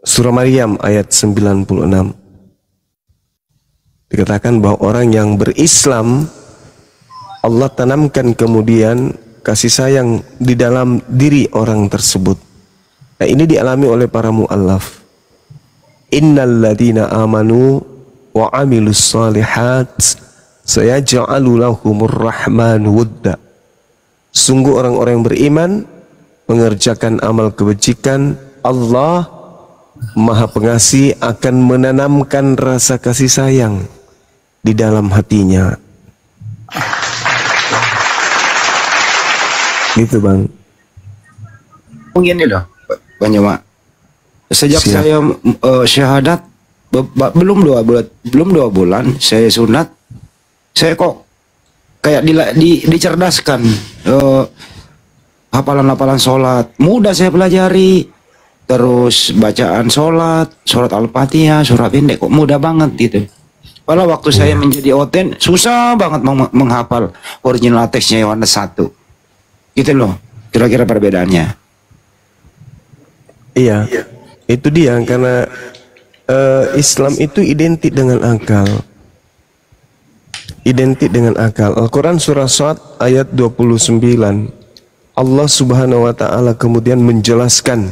surah Maryam ayat 96. Dikatakan bahwa orang yang berislam, Allah tanamkan kemudian kasih sayang di dalam diri orang tersebut. Nah, ini dialami oleh para mu'allaf. Innal ladina amanu wa amilus salihat sayaj'alu lahumur rahman wudda. Sungguh orang-orang yang beriman mengerjakan amal kebajikan, Allah Maha Pengasih akan menanamkan rasa kasih sayang di dalam hatinya. Gitu Bang. Mungkin ini loh, Bang Joma. Sejak saya syahadat belum 2 bulan saya sunat, saya kok kayak dicerdaskan. Hafalan-hafalan sholat mudah saya pelajari, terus bacaan sholat Al-Fatihah, surah pendek kok mudah banget gitu. Padahal waktu saya menjadi oten susah banget menghafal original teksnya Yohanes 1 gitu loh, kira-kira perbedaannya. Iya, itu dia, karena Islam itu identik dengan akal. Identik dengan akal. Al-Quran surah Shad ayat 29, Allah Subhanahu wa ta'ala kemudian menjelaskan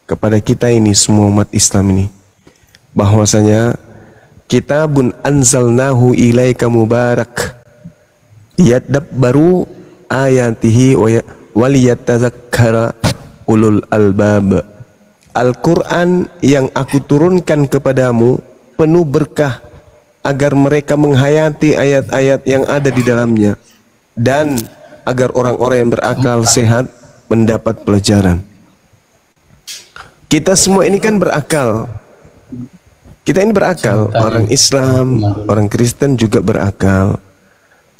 kepada kita ini, semua umat Islam ini, bahwasanya kitabun anzalnahu ilaika mubarak yadabbaru ayatihi waliyatadzakkara ulul albab. Al-Quran yang aku turunkan kepadamu penuh berkah agar mereka menghayati ayat-ayat yang ada di dalamnya dan agar orang-orang yang berakal sehat mendapat pelajaran. Kita semua ini kan berakal. Kita ini berakal, orang Islam, orang Kristen juga berakal.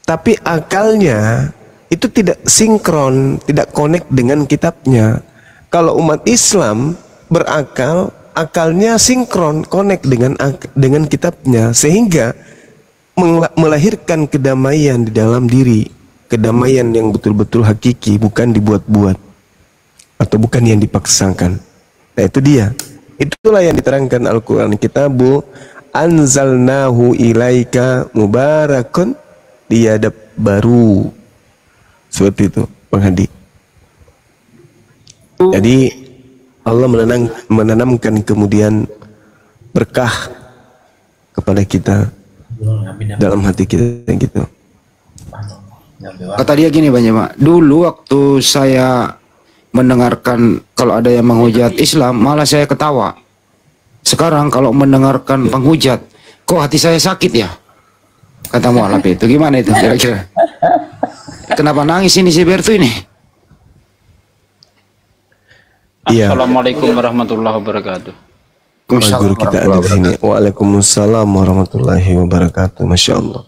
Tapi akalnya itu tidak sinkron, tidak connect dengan kitabnya. Kalau umat Islam berakal, akalnya sinkron, connect dengan kitabnya, sehingga melahirkan kedamaian di dalam diri, kedamaian yang betul-betul hakiki, bukan dibuat-buat atau bukan yang dipaksakan. Nah, itu dia. Itulah yang diterangkan Al-Quran, kitabu anzalnahu ilaika mubarakun liyadabbaru. Seperti itu, Bang Hadi. Jadi Allah menanamkan kemudian berkah kepada kita dalam hati kita gitu. Kata dia gini Bang Joma, dulu waktu saya mendengarkan kalau ada yang menghujat Islam malah saya ketawa. Sekarang kalau mendengarkan penghujat kok hati saya sakit ya, kata mualaf itu. Gimana itu kira-kira? Kenapa nangis ini si Bertu ini? Iya. Assalamualaikum warahmatullahi wabarakatuh. Guru kita ada di sini. Waalaikumsalam warahmatullahi wabarakatuh. Masya Allah.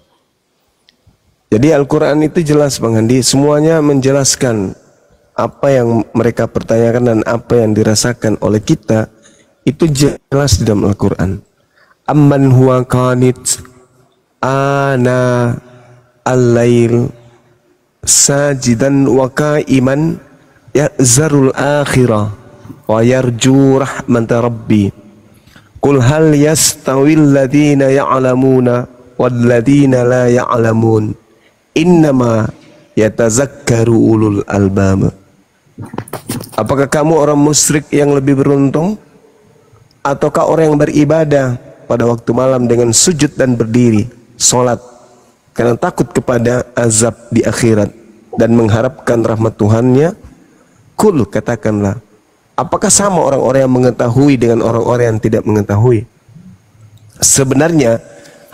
Jadi Al-Quran itu jelas Bang Andi, semuanya menjelaskan apa yang mereka pertanyakan dan apa yang dirasakan oleh kita, itu jelas di dalam Al-Quran. Amman huwa qanit ana al-lail sajidan wa qa'iman ya'zarul akhirah wa yarju rahmata rabbi. Qul hal yastawil ladina ya'lamuna wal ladina la ya'lamun. Innama yatazakkaru ulul albab. Apakah kamu orang musyrik yang lebih beruntung, ataukah orang yang beribadah pada waktu malam dengan sujud dan berdiri salat karena takut kepada azab di akhirat dan mengharapkan rahmat Tuhannya? Kul, katakanlah, apakah sama orang-orang yang mengetahui dengan orang-orang yang tidak mengetahui? Sebenarnya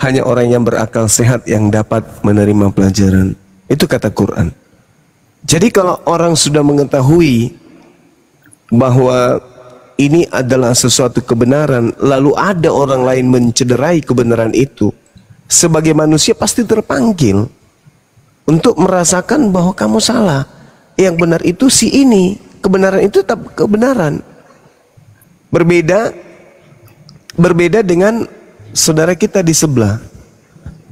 hanya orang yang berakal sehat yang dapat menerima pelajaran. Itu kata Quran. Jadi kalau orang sudah mengetahui bahwa ini adalah sesuatu kebenaran, lalu ada orang lain mencederai kebenaran itu, sebagai manusia pasti terpanggil untuk merasakan bahwa kamu salah. Yang benar itu si ini, kebenaran itu tetap kebenaran. Berbeda dengan saudara kita di sebelah.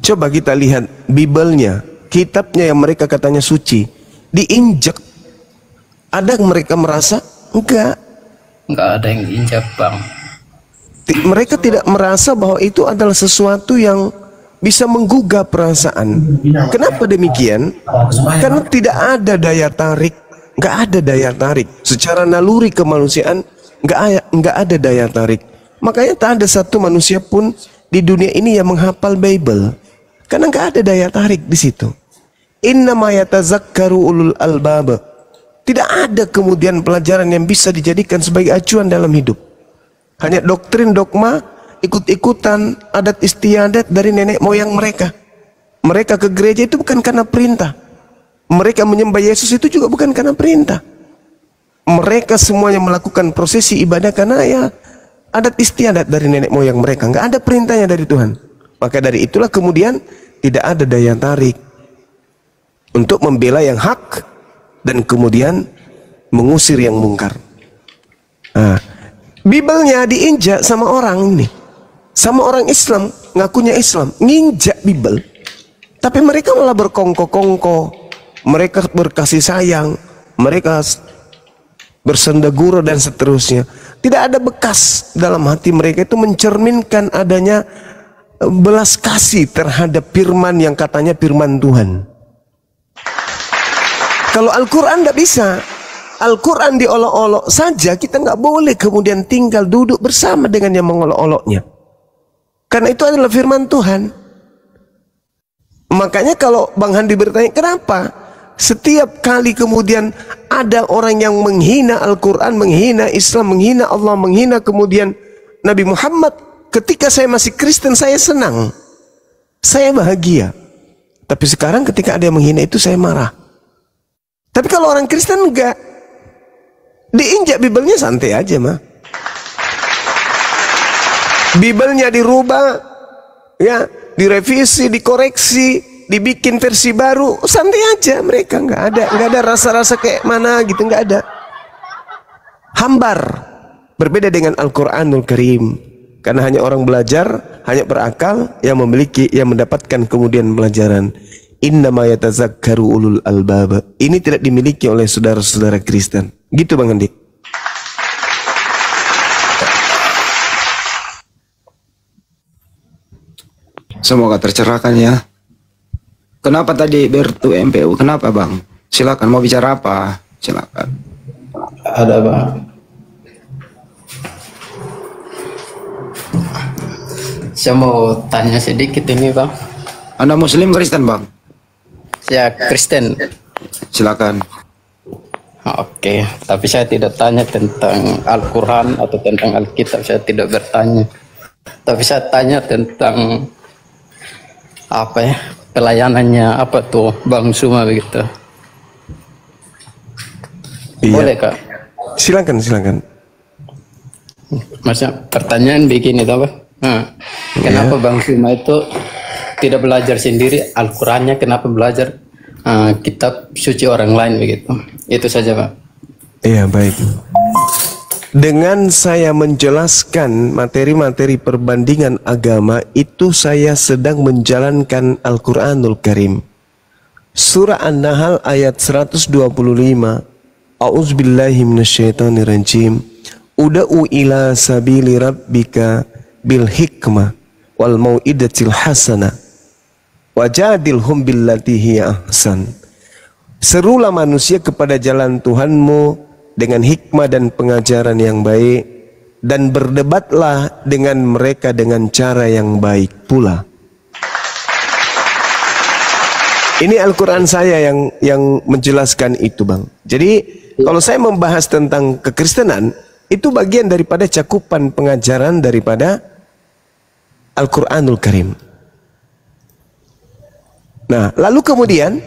Coba kita lihat Bible-nya, kitabnya yang mereka katanya suci, diinjek. Ada mereka merasa Enggak. Enggak ada yang diinjak, Bang. Mereka tidak merasa bahwa itu adalah sesuatu yang bisa menggugah perasaan. Kenapa demikian? Karena tidak ada daya tarik, nggak ada daya tarik. Secara naluri kemanusiaan nggak ada daya tarik. Makanya tak ada satu manusia pun di dunia ini yang menghafal Bible, karena nggak ada daya tarik di situ. Innama yatazakkaru ulul albab. Tidak ada kemudian pelajaran yang bisa dijadikan sebagai acuan dalam hidup. Hanya doktrin dogma, ikut-ikutan adat istiadat dari nenek moyang mereka. Mereka ke gereja itu bukan karena perintah. Mereka menyembah Yesus itu juga bukan karena perintah. Mereka semuanya melakukan prosesi ibadah karena ya adat istiadat dari nenek moyang mereka. Nggak ada perintahnya dari Tuhan. Maka dari itulah kemudian tidak ada daya tarik untuk membela yang hak dan kemudian mengusir yang mungkar. Nah, Biblenya diinjak sama orang ini, sama orang Islam, ngakunya Islam, nginjak Bible. Tapi mereka malah berkongko-kongko, mereka berkasih sayang, mereka bersendagura dan seterusnya. Tidak ada bekas dalam hati mereka itu mencerminkan adanya belas kasih terhadap firman yang katanya firman Tuhan. Kalau Al-Quran tidak bisa. Al-Quran diolok-olok saja, kita nggak boleh kemudian tinggal duduk bersama dengan yang mengolok-oloknya. Karena itu adalah firman Tuhan. Makanya kalau Bang Handi bertanya, kenapa setiap kali kemudian ada orang yang menghina Al-Quran, menghina Islam, menghina Allah, menghina kemudian Nabi Muhammad, ketika saya masih Kristen saya senang, saya bahagia. Tapi sekarang ketika ada yang menghina itu saya marah. Tapi kalau orang Kristen enggak, diinjak Biblenya santai aja mah. Biblenya dirubah, ya, direvisi, dikoreksi, dibikin versi baru, santai aja mereka, nggak ada rasa-rasa kayak mana gitu, nggak ada. Hambar, berbeda dengan Al-Quranul Karim, karena hanya orang belajar, hanya berakal yang memiliki, yang mendapatkan kemudian pelajaran. Innama yatazakkaru ulul albab. Ini tidak dimiliki oleh saudara-saudara Kristen. Gitu Bang Andi. Semoga tercerahkan ya. Kenapa tadi Bertu MPU? Kenapa Bang? Silakan, mau bicara apa? Silakan. Ada, Bang. Saya mau tanya sedikit ini, Bang. Anda Muslim Kristen Bang? Saya Kristen. Silakan. Oke, tapi saya tidak tanya tentang Al-Quran atau tentang Alkitab, saya tidak bertanya. Tapi saya tanya tentang apa ya, pelayanannya apa tuh Bang Suma begitu. Iya. Boleh Kak? Silakan. Maksudnya pertanyaan begini toh, Bang. Kenapa Bang Suma itu tidak belajar sendiri Al-Qurannya, kenapa belajar kitab suci orang lain begitu? Itu saja Pak. Iya, baik. Dengan saya menjelaskan materi-materi perbandingan agama itu, saya sedang menjalankan Al-Quranul Karim. Surah An-Nahl ayat 125. A'udzubillahi minasyaitonirrajim. Uda'u ila sabili rabbika bil hikmah wal mau'idatil hasanah wajadilhum billati hiya ahsan. Serulah manusia kepada jalan Tuhanmu dengan hikmah dan pengajaran yang baik, dan berdebatlah dengan mereka dengan cara yang baik pula. Ini Al-Quran saya yang menjelaskan itu Bang. Jadi kalau saya membahas tentang kekristenan, itu bagian daripada cakupan pengajaran daripada Al-Quranul Karim. Nah, lalu kemudian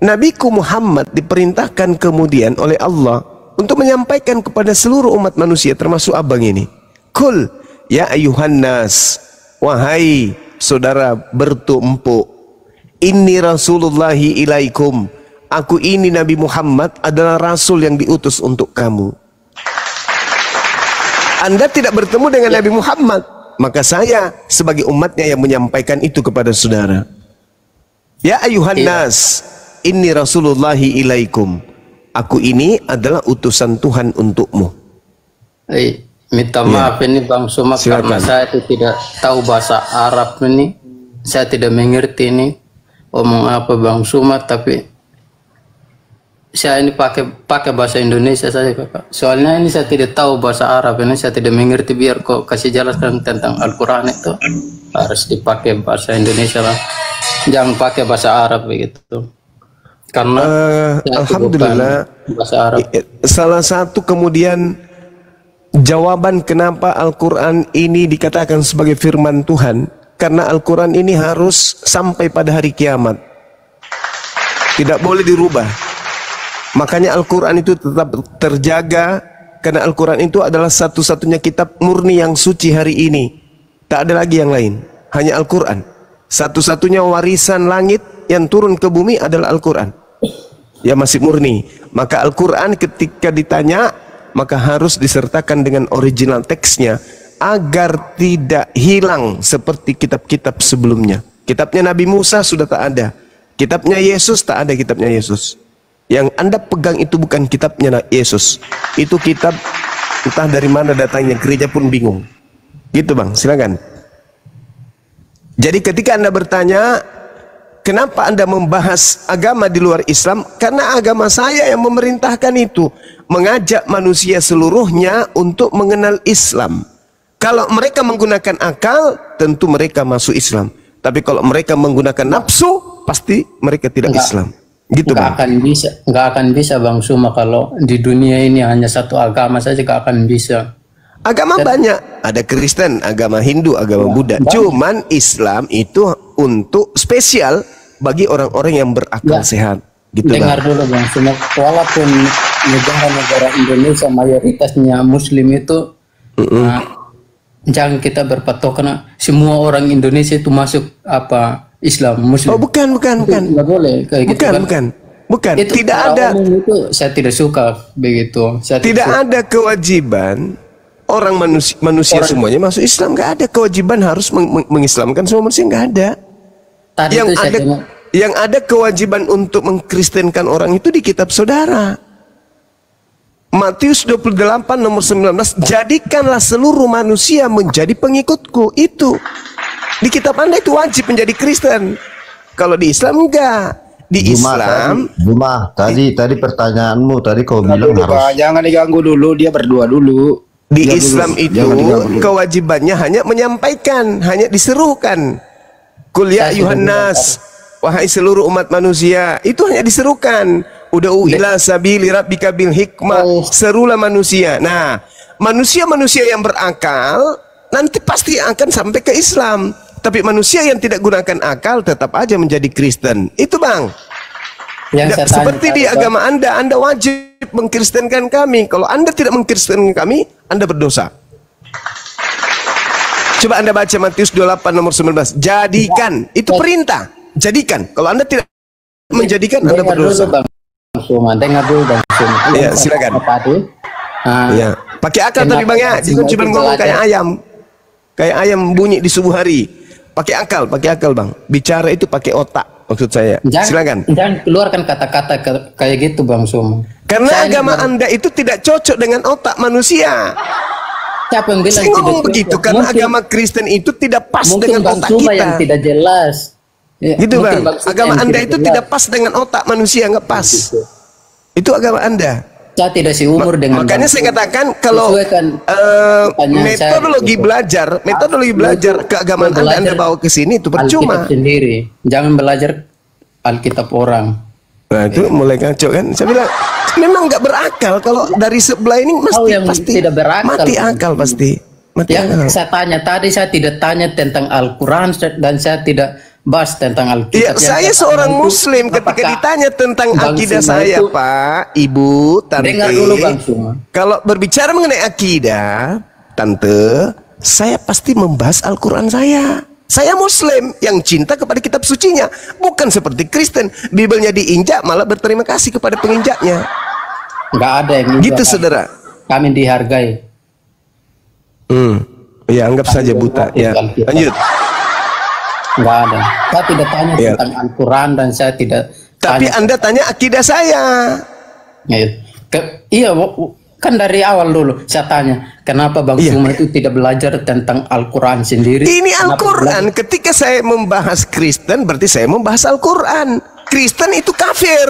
Nabiku Muhammad diperintahkan kemudian oleh Allah untuk menyampaikan kepada seluruh umat manusia, termasuk abang ini. Kul ya ayuhan nas, wahai saudara bertu empuk, inni rasulullahi ilaikum, aku ini Nabi Muhammad adalah rasul yang diutus untuk kamu. Anda tidak bertemu dengan Nabi Muhammad, maka saya sebagai umatnya yang menyampaikan itu kepada saudara. Ya ayuhan nas, inni rasulullahi ilaikum, aku ini adalah utusan Tuhan untukmu. Minta maaf ini Bang Suma, karena saya itu tidak tahu bahasa Arab ini, saya tidak mengerti ini omong apa Bang Suma, tapi saya ini pakai bahasa Indonesia saja Kakak. Soalnya ini saya tidak tahu bahasa Arab ini, saya tidak mengerti. Biar kok kasih jelaskan tentang Al-Quran itu harus dipakai bahasa Indonesia lah, jangan pakai bahasa Arab begitu. Karena alhamdulillah bahasa Arab. Salah satu kemudian jawaban kenapa Al-Quran ini dikatakan sebagai firman Tuhan, karena Al-Quran ini harus sampai pada hari kiamat, tidak boleh dirubah. Makanya Al-Quran itu tetap terjaga, karena Al-Quran itu adalah satu-satunya kitab murni yang suci hari ini. Tak ada lagi yang lain, hanya Al-Quran. Satu-satunya warisan langit yang turun ke bumi adalah Al-Quran, ya masih murni. Maka Al-Quran ketika ditanya, maka harus disertakan dengan original teksnya, agar tidak hilang seperti kitab-kitab sebelumnya. Kitabnya Nabi Musa sudah tak ada, kitabnya Yesus tak ada, kitabnya Yesus. Yang Anda pegang itu bukan kitabnya Yesus, itu kitab entah dari mana datangnya, gereja pun bingung. Gitu Bang, silakan. Jadi ketika Anda bertanya, kenapa Anda membahas agama di luar Islam? Karena agama saya yang memerintahkan itu, mengajak manusia seluruhnya untuk mengenal Islam. Kalau mereka menggunakan akal, tentu mereka masuk Islam. Tapi kalau mereka menggunakan nafsu, pasti mereka tidak Islam. Gitu Bang. Nggak akan bisa Bang Suma kalau di dunia ini hanya satu agama saja, nggak akan bisa. Agama banyak, ada Kristen, agama Hindu, agama Buddha. Cuman Islam itu untuk spesial bagi orang-orang yang berakal sehat. Gitu Dengar dulu Bang Suma, walaupun negara-negara Indonesia mayoritasnya Muslim itu, jangan kita berpatokan semua orang Indonesia itu masuk apa Islam Muslim. Oh bukan. Nggak boleh kayak gitu kan? Bukan. Itu tidak ada. Itu saya tidak suka begitu. Tidak ada kewajiban orang manusia semuanya masuk Islam. Nggak ada kewajiban harus mengislamkan semua manusia, nggak ada. Tadi Yang ada kewajiban untuk mengkristenkan orang itu di kitab saudara. Matius 28 nomor 19, jadikanlah seluruh manusia menjadi pengikutku. Itu di kitab Anda itu wajib menjadi Kristen. Kalau di Islam enggak. Di Islam tadi pertanyaanmu tadi kau bilang harus jangan diganggu dulu, dia berdua dulu. Di Islam itu kewajibannya hanya menyampaikan, hanya diserukan. Qul ya ayyuhan nas, wahai seluruh umat manusia, itu hanya diserukan. Ud'u ila sabili rabbika bil hikmah, serulah manusia. Nah, manusia-manusia yang berakal nanti pasti akan sampai ke Islam. Tapi manusia yang tidak gunakan akal tetap aja menjadi Kristen. Itu Bang. Seperti di agama Anda wajib mengkristenkan kami. Kalau Anda tidak mengkristenkan kami, Anda berdosa. Coba Anda baca Matius 28 nomor 19. Jadikan, itu perintah. Jadikan. Kalau Anda tidak menjadikan, Anda berdosa. Dengar dulu Bang Suma. Ya, silakan. Ya, pakai akal tapi Bang ya. Jangan cuma ngomong kayak ayam. Kayak ayam bunyi di subuh hari. Pakai akal Bang. Bicara itu pakai otak, maksud saya. Silakan. Jangan keluarkan kata-kata kayak gitu Bang Suma. Karena agama Anda itu tidak cocok dengan otak manusia. Siapa yang bilang saya ngomong begitu? Karena agama Kristen itu tidak pas dengan otak kita. Yang tidak jelas. Ya, gitu Bang. Agama Anda itu tidak pas dengan otak manusia, nggak pas. Itu agama Anda. Saya tidak seumur dengan. Makanya saya katakan kalau metodologi belajar keagamaan Anda bawa ke sini itu percuma. Alkitab sendiri, jangan belajar Alkitab orang. Nah itu mulai kacau kan? Saya bilang memang nggak berakal kalau dari sebelah ini pasti tidak berakal, mati akal pasti. Saya tanya tadi, saya tidak tanya tentang Al-Quran dan saya tidak bahas tentang Alkitab. Ya, saya seorang Muslim, ketika ditanya tentang akidah saya, Pak, Ibu, Tante. Dengar dulu Bang Suma. Kalau berbicara mengenai akidah, Tante, saya pasti membahas Al-Quran saya. Saya Muslim yang cinta kepada kitab sucinya, bukan seperti Kristen. Bibelnya diinjak malah berterima kasih kepada penginjaknya. Nggak ada yang gitu, saudara. Kami dihargai. Ya anggap saja buta. Ya, lanjut. Nggak ada. Saya tidak tanya tentang Al-Quran dan saya tidak. Tapi Anda tanya akidah saya. Iya, kan dari awal dulu saya tanya, kenapa Bang Suma itu tidak belajar tentang Al-Quran sendiri? Ini Al-Quran. Ketika saya membahas Kristen, berarti saya membahas Al-Quran. Kristen itu kafir.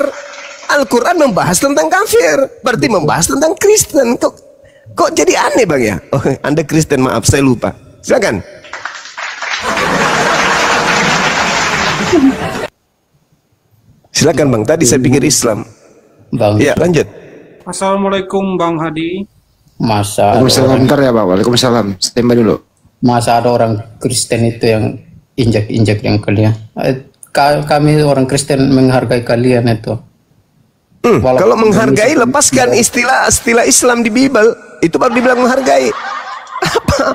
Al-Quran membahas tentang kafir, berarti membahas tentang Kristen. Kok jadi aneh Bang ya? Oh, Anda Kristen, maaf saya lupa. Silakan. Silakan Bang. Tadi saya pikir Islam. Bang. Ya, lanjut. Assalamualaikum Bang Hadi. Waalaikumsalam. Bentar ya Pak. Waalaikumsalam. Standby dulu. Masa ada orang Kristen itu yang injak-injak yang kalian? Kami orang Kristen menghargai kalian itu. Kalau menghargai, lepaskan istilah Islam di Bible. Itu baru dibilang menghargai. Apa?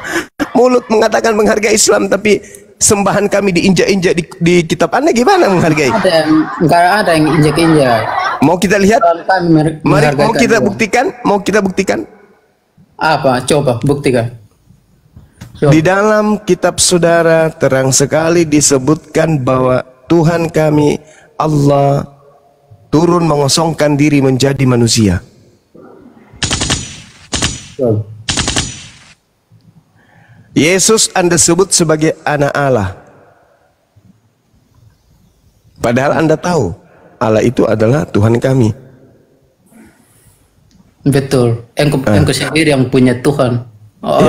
Mulut mengatakan menghargai Islam, tapi sembahan kami diinjak-injak di kitab Anda, gimana menghargai? Nggak ada yang injak-injak. Mau kita lihat? Mari, mau kita buktikan? Mau kita buktikan? Apa? Coba buktikan. Coba. Di dalam kitab saudara terang sekali disebutkan bahwa Tuhan kami Allah turun mengosongkan diri menjadi manusia. Coba. Yesus Anda sebut sebagai anak Allah. Padahal Anda tahu Allah itu adalah Tuhan kami. Betul. Engkau sendiri yang punya Tuhan.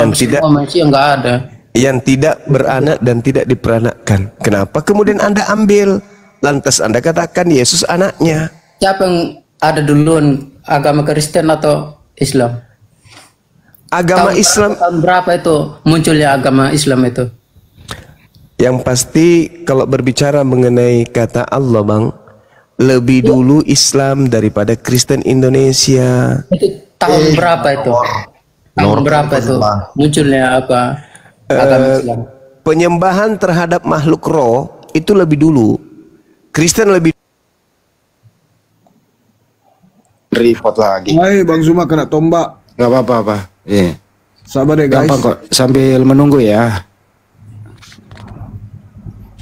Yang tidak, manusia nggak ada. Yang tidak beranak dan tidak diperanakkan. Kenapa kemudian Anda ambil? Lantas Anda katakan Yesus anaknya. Siapa yang ada duluan, agama Kristen atau Islam? Agama Islam. Tahun berapa itu munculnya agama Islam itu? Yang pasti kalau berbicara mengenai kata Allah Bang, lebih dulu Islam daripada Kristen Indonesia. Itu tahun berapa itu? Tahun berapa itu munculnya apa agama Islam? Penyembahan terhadap makhluk roh itu lebih dulu. Kristen lebih report lagi. Hai Bang Zuma kena tombak. Gak apa-apa Pak. Iya. Sabar ya guys. Gampang kok. Sambil menunggu ya.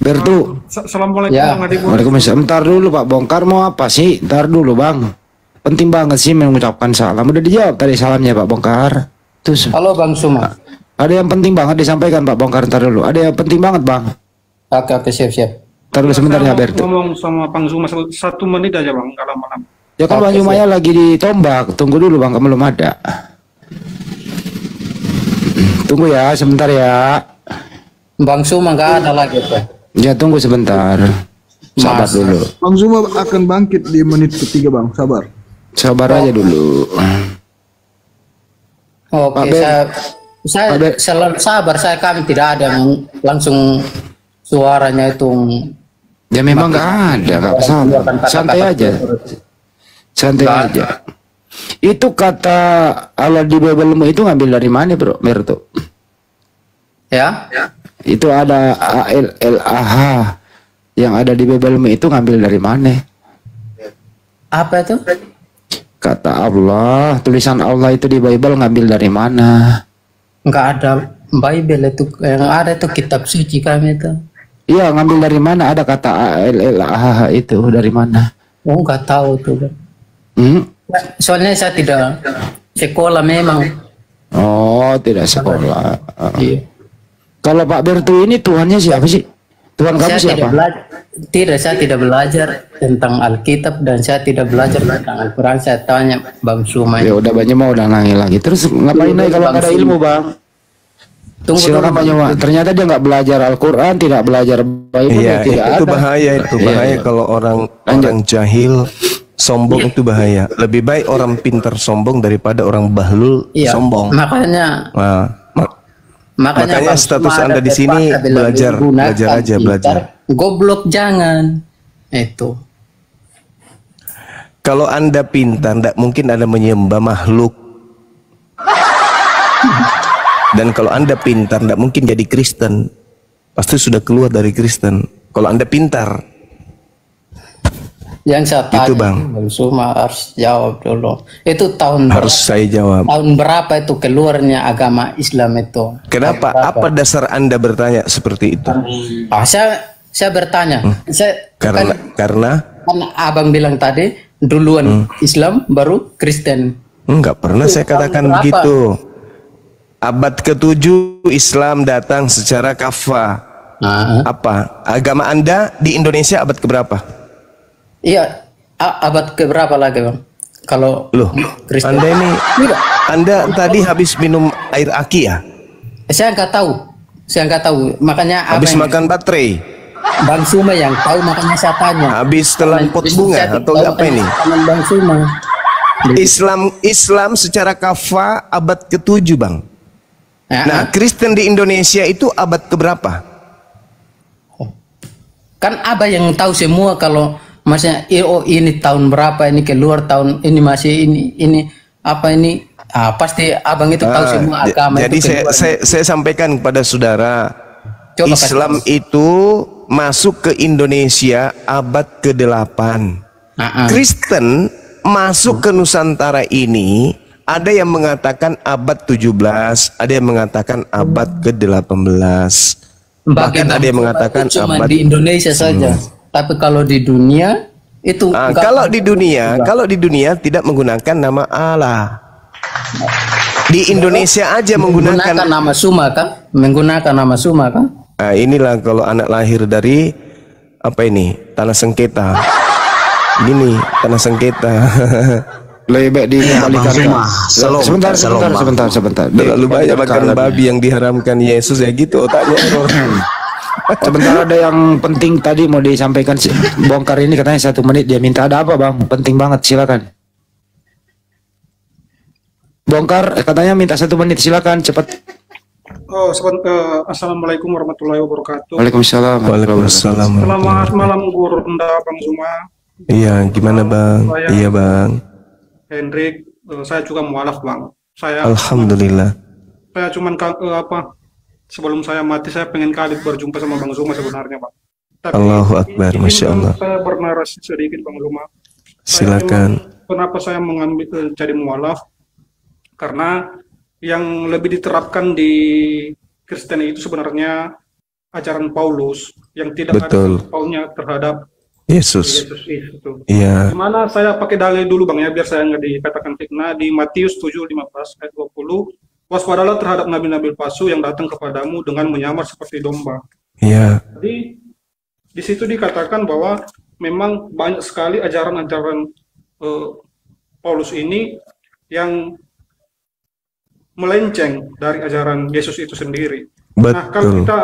Bertu. Assalamualaikum Ya. Bang Hadi. Waalaikumsalam. Ntar dulu Pak Bongkar mau apa sih? Ntar dulu Bang. Penting banget sih mengucapkan salam. Udah dijawab tadi salamnya Pak Bongkar. Terus. Halo Bang Suma. Ada yang penting banget disampaikan Pak Bongkar, ntar dulu. Ada yang penting banget Bang. Oke, siap. Ntar dulu sebentar ya Bertu. Ngomong sama Bang Zuma 1 menit aja Bang, kalau malam. Ya kan Bang Jumaya lagi ditombak. Tunggu dulu Bang, belum ada. Tunggu ya, sebentar ya. Bang Suma nggak ada lagi Pak. Ya tunggu sebentar. Sabar dulu. Bang Zuma akan bangkit di menit ketiga Bang, sabar. Sabar aja dulu. Oke, saya selalu sabar. Kami tidak ada yang langsung suaranya itu. Ya memang nggak ada, nggak masalah. Santai aja. Santai aja. Itu kata Allah di Bibelmu itu ngambil dari mana bro, Bertu? Ya? Itu ada ALLAH yang ada di Bibelmu itu ngambil dari mana? Apa itu? Kata Allah, tulisan Allah itu di Bible ngambil dari mana? Nggak ada Bible itu, yang ada itu kitab suci kami itu. Iya, ngambil dari mana? Ada kata ALLAH itu dari mana? Oh, nggak tahu tuh. Soalnya saya tidak sekolah memang. Oh, tidak sekolah. Iya. Kalau Pak Bertu ini Tuhannya siapa sih? Tuhan kamu siapa? Saya tidak belajar tentang Alkitab dan saya tidak belajar tentang Al-Quran. Saya tanya Bang Suma. Ya udah banyak mau udah nangis lagi. Terus ngapain lagi kalau nggak ada ilmu Bang? Tunggu silakan Pak Nyoman. Ternyata dia nggak belajar Al-Quran, tidak belajar Bible, iya, tidak itu ada. bahaya, itu bahaya kalau orang jahil sombong itu bahaya. Lebih baik orang pintar sombong daripada orang bahlul sombong. Makanya. Nah, makanya status Anda di sini belajar aja, belajar. Goblok jangan. Itu. Kalau Anda pintar, tidak mungkin Anda menyembah makhluk. Dan kalau Anda pintar, tidak mungkin jadi Kristen. Pasti sudah keluar dari Kristen. Kalau Anda pintar. Yang saya tanya, itu Bang Suma harus jawab dulu. Itu tahun harus saya jawab. Tahun berapa itu keluarnya agama Islam itu? Kenapa? Apa dasar Anda bertanya seperti itu? Saya bertanya. Karena kan Abang bilang tadi duluan Islam baru Kristen. Enggak pernah saya katakan berapa? begitu. Abad ke-7 Islam datang secara kafah. Apa? Agama Anda di Indonesia abad keberapa? Iya, abad keberapa lagi Bang? Kalau Loh, Kristen. Anda ini, Tidak. Anda tadi habis minum air aki ya? Saya nggak tahu. Saya nggak tahu. Makanya Habis makan baterai? Bang Suma yang tahu, makanya saya tanya. Habis telan pot bunga atau apa ini? Bang Suma. Islam secara kafah abad ke-7 Bang. Nah, Kristen di Indonesia itu abad keberapa? Kan Abah yang tahu semua kalau maksudnya ini tahun berapa, ini keluar tahun ini, masih ini apa ini, pasti Abang itu tahu semua agama. Jadi itu saya sampaikan kepada saudara, Coba Islam itu masuk ke Indonesia abad ke-8. Kristen masuk ke Nusantara ini ada yang mengatakan abad 17, ada yang mengatakan abad ke-18. Bahkan ada yang mengatakan cuma abad di Indonesia saja. Tapi kalau di dunia itu kalau di dunia tidak menggunakan nama Allah. Di Indonesia aja menggunakan nama Suma kan? Menggunakan nama Suma kan? Nah, inilah kalau anak lahir dari apa ini? Tanah sengketa. Gini, tanah sengketa. Lebih baik dikembalikan. Sebentar. Terlalu banyak makan babi yang diharamkan Yesus ya gitu otaknya. Sebentar, ada yang penting tadi mau disampaikan. Bongkar ini katanya 1 menit, dia minta. Ada apa Bang? Penting banget, silakan. Bongkar katanya minta 1 menit, silakan cepat. Assalamualaikum warahmatullahi wabarakatuh. Waalaikumsalam. Selamat malam Guru Unda Bang Zuma. Iya, gimana Bang? Iya Bang. Hendrik, saya juga mualaf Bang. Alhamdulillah. Saya cuman sebelum saya mati saya pengen kali berjumpa sama Bang Zuma sebenarnya Bang. Tapi Allahu Akbar, Masya Allah. Saya bernarasi sedikit Bang Zuma. Silakan. Kenapa saya mengambil jadi mualaf? Karena yang lebih diterapkan di Kristen itu sebenarnya ajaran Paulus yang tidak ada paunya terhadap Yesus itu. Iya. Dimana saya pakai dalil dulu Bang ya, biar saya nggak dikatakan fitnah. Di Matius 7:15 ayat 20, waspadalah terhadap nabi-nabi palsu yang datang kepadamu dengan menyamar seperti domba. Iya. Jadi di situ dikatakan bahwa memang banyak sekali ajaran-ajaran Paulus ini yang melenceng dari ajaran Yesus itu sendiri. Betul. Nah, kalau kita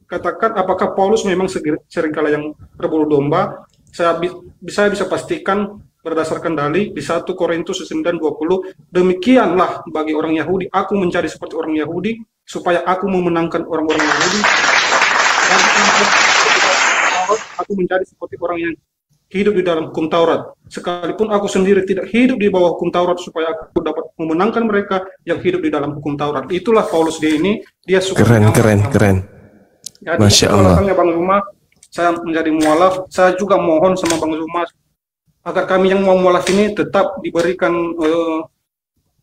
katakan apakah Paulus memang seringkali yang berbulu domba, saya bisa pastikan berdasarkan dalil di 1 Korintus 9:20, demikianlah bagi orang Yahudi, aku mencari seperti orang Yahudi supaya aku memenangkan orang-orang Yahudi, dan aku mencari seperti orang yang hidup di dalam hukum Taurat, sekalipun aku sendiri tidak hidup di bawah hukum Taurat, supaya aku dapat memenangkan mereka yang hidup di dalam hukum Taurat. Itulah Paulus dia suka keren. Jadi, Masya Allah. Bang Zuma, saya menjadi mualaf. Saya juga mohon sama Bang Zuma agar kami yang mau mualaf ini tetap diberikan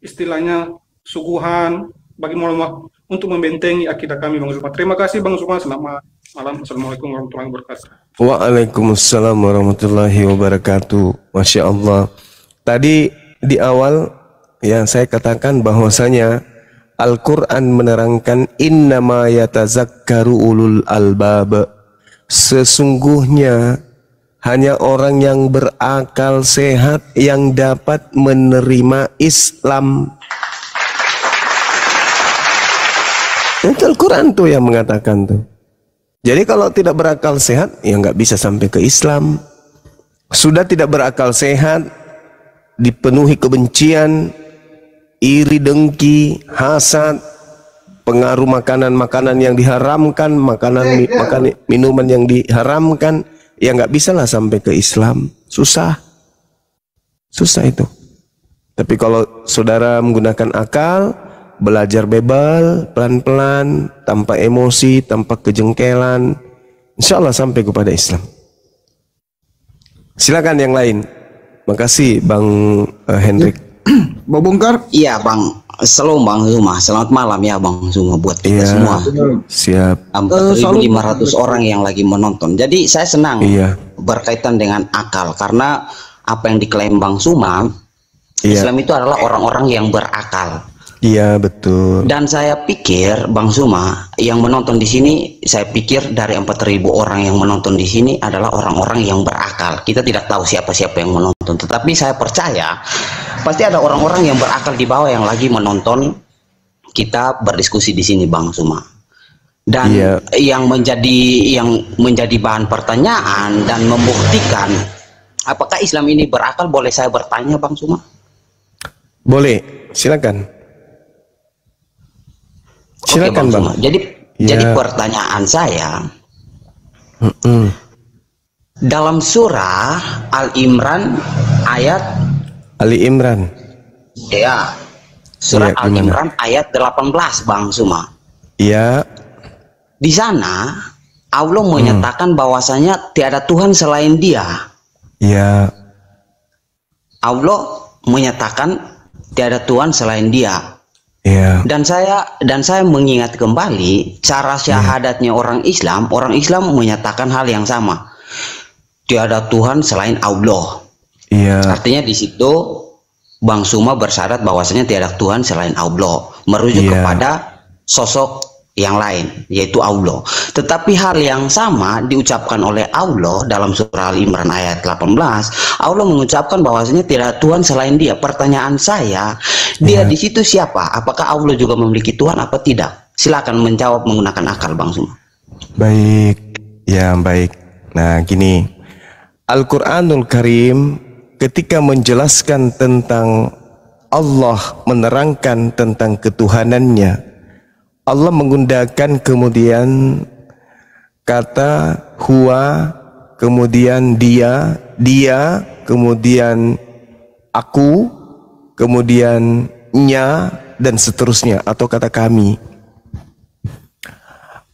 istilahnya suguhan bagi mualaf untuk membentengi akidah kami Bang Zuma. Terima kasih Bang Zuma. Selamat malam. Assalamualaikum warahmatullahi wabarakatuh. Waalaikumsalam warahmatullahi wabarakatuh. Masya Allah. Tadi di awal yang saya katakan bahwasanya Al-Quran menerangkan innama yatazakkaru ulul albab. Sesungguhnya hanya orang yang berakal sehat yang dapat menerima Islam. Itu Al-Quran tuh yang mengatakan tuh. Jadi kalau tidak berakal sehat ya nggak bisa sampai ke Islam. Sudah tidak berakal sehat, dipenuhi kebencian, iri, dengki, hasad, pengaruh makanan-makanan yang diharamkan, minuman yang diharamkan, ya nggak bisa lah sampai ke Islam. Susah itu. Tapi kalau saudara menggunakan akal, belajar bebal, pelan-pelan, tanpa emosi, tanpa kejengkelan, insya Allah sampai kepada Islam. Silakan yang lain. Makasih Bang Hendrik. Mau bongkar? Iya Bang, shalom Bang Zuma, selamat malam ya Bang Zuma buat kita semua. Siap. 4.500 orang yang lagi menonton. Jadi saya senang berkaitan dengan akal karena apa yang diklaim Bang Suma, Islam itu adalah orang-orang yang berakal. Iya, betul. Dan saya pikir Bang Suma yang menonton di sini, saya pikir dari 4.000 orang yang menonton di sini adalah orang-orang yang berakal. Kita tidak tahu siapa-siapa yang menonton, tetapi saya percaya pasti ada orang-orang yang berakal di bawah yang lagi menonton kita berdiskusi di sini, Bang Suma. Dan yang menjadi bahan pertanyaan dan membuktikan apakah Islam ini berakal, boleh saya bertanya, Bang Suma? Boleh, silakan. Silakan, Bang. Bang. Jadi pertanyaan saya, dalam surah Al-Imran ayat surah Al-Imran ayat 18, Bang Suma. Iya. Di sana Allah menyatakan bahwasanya tiada Tuhan selain Dia. Iya. Allah menyatakan tiada Tuhan selain Dia. Yeah. Dan saya mengingat kembali cara syahadatnya orang Islam menyatakan hal yang sama. Tiada Tuhan selain Allah. Yeah. Artinya di situ Bang Suma bersyarat bahwasanya tiada Tuhan selain Allah, merujuk kepada sosok yang lain, yaitu Allah. Tetapi hal yang sama diucapkan oleh Allah dalam surah Al-Imran ayat 18. Allah mengucapkan bahwasanya tidak Tuhan selain Dia. Pertanyaan saya, Dia di situ siapa? Apakah Allah juga memiliki Tuhan apa tidak? Silakan menjawab menggunakan akal, Bang Suma. Baik, ya baik. Nah, gini, Al-Quranul Karim ketika menjelaskan tentang Allah, menerangkan tentang ketuhanannya, Allah menggunakan kemudian kata huwa, kemudian dia, kemudian aku, kemudian nya, dan seterusnya, atau kata kami.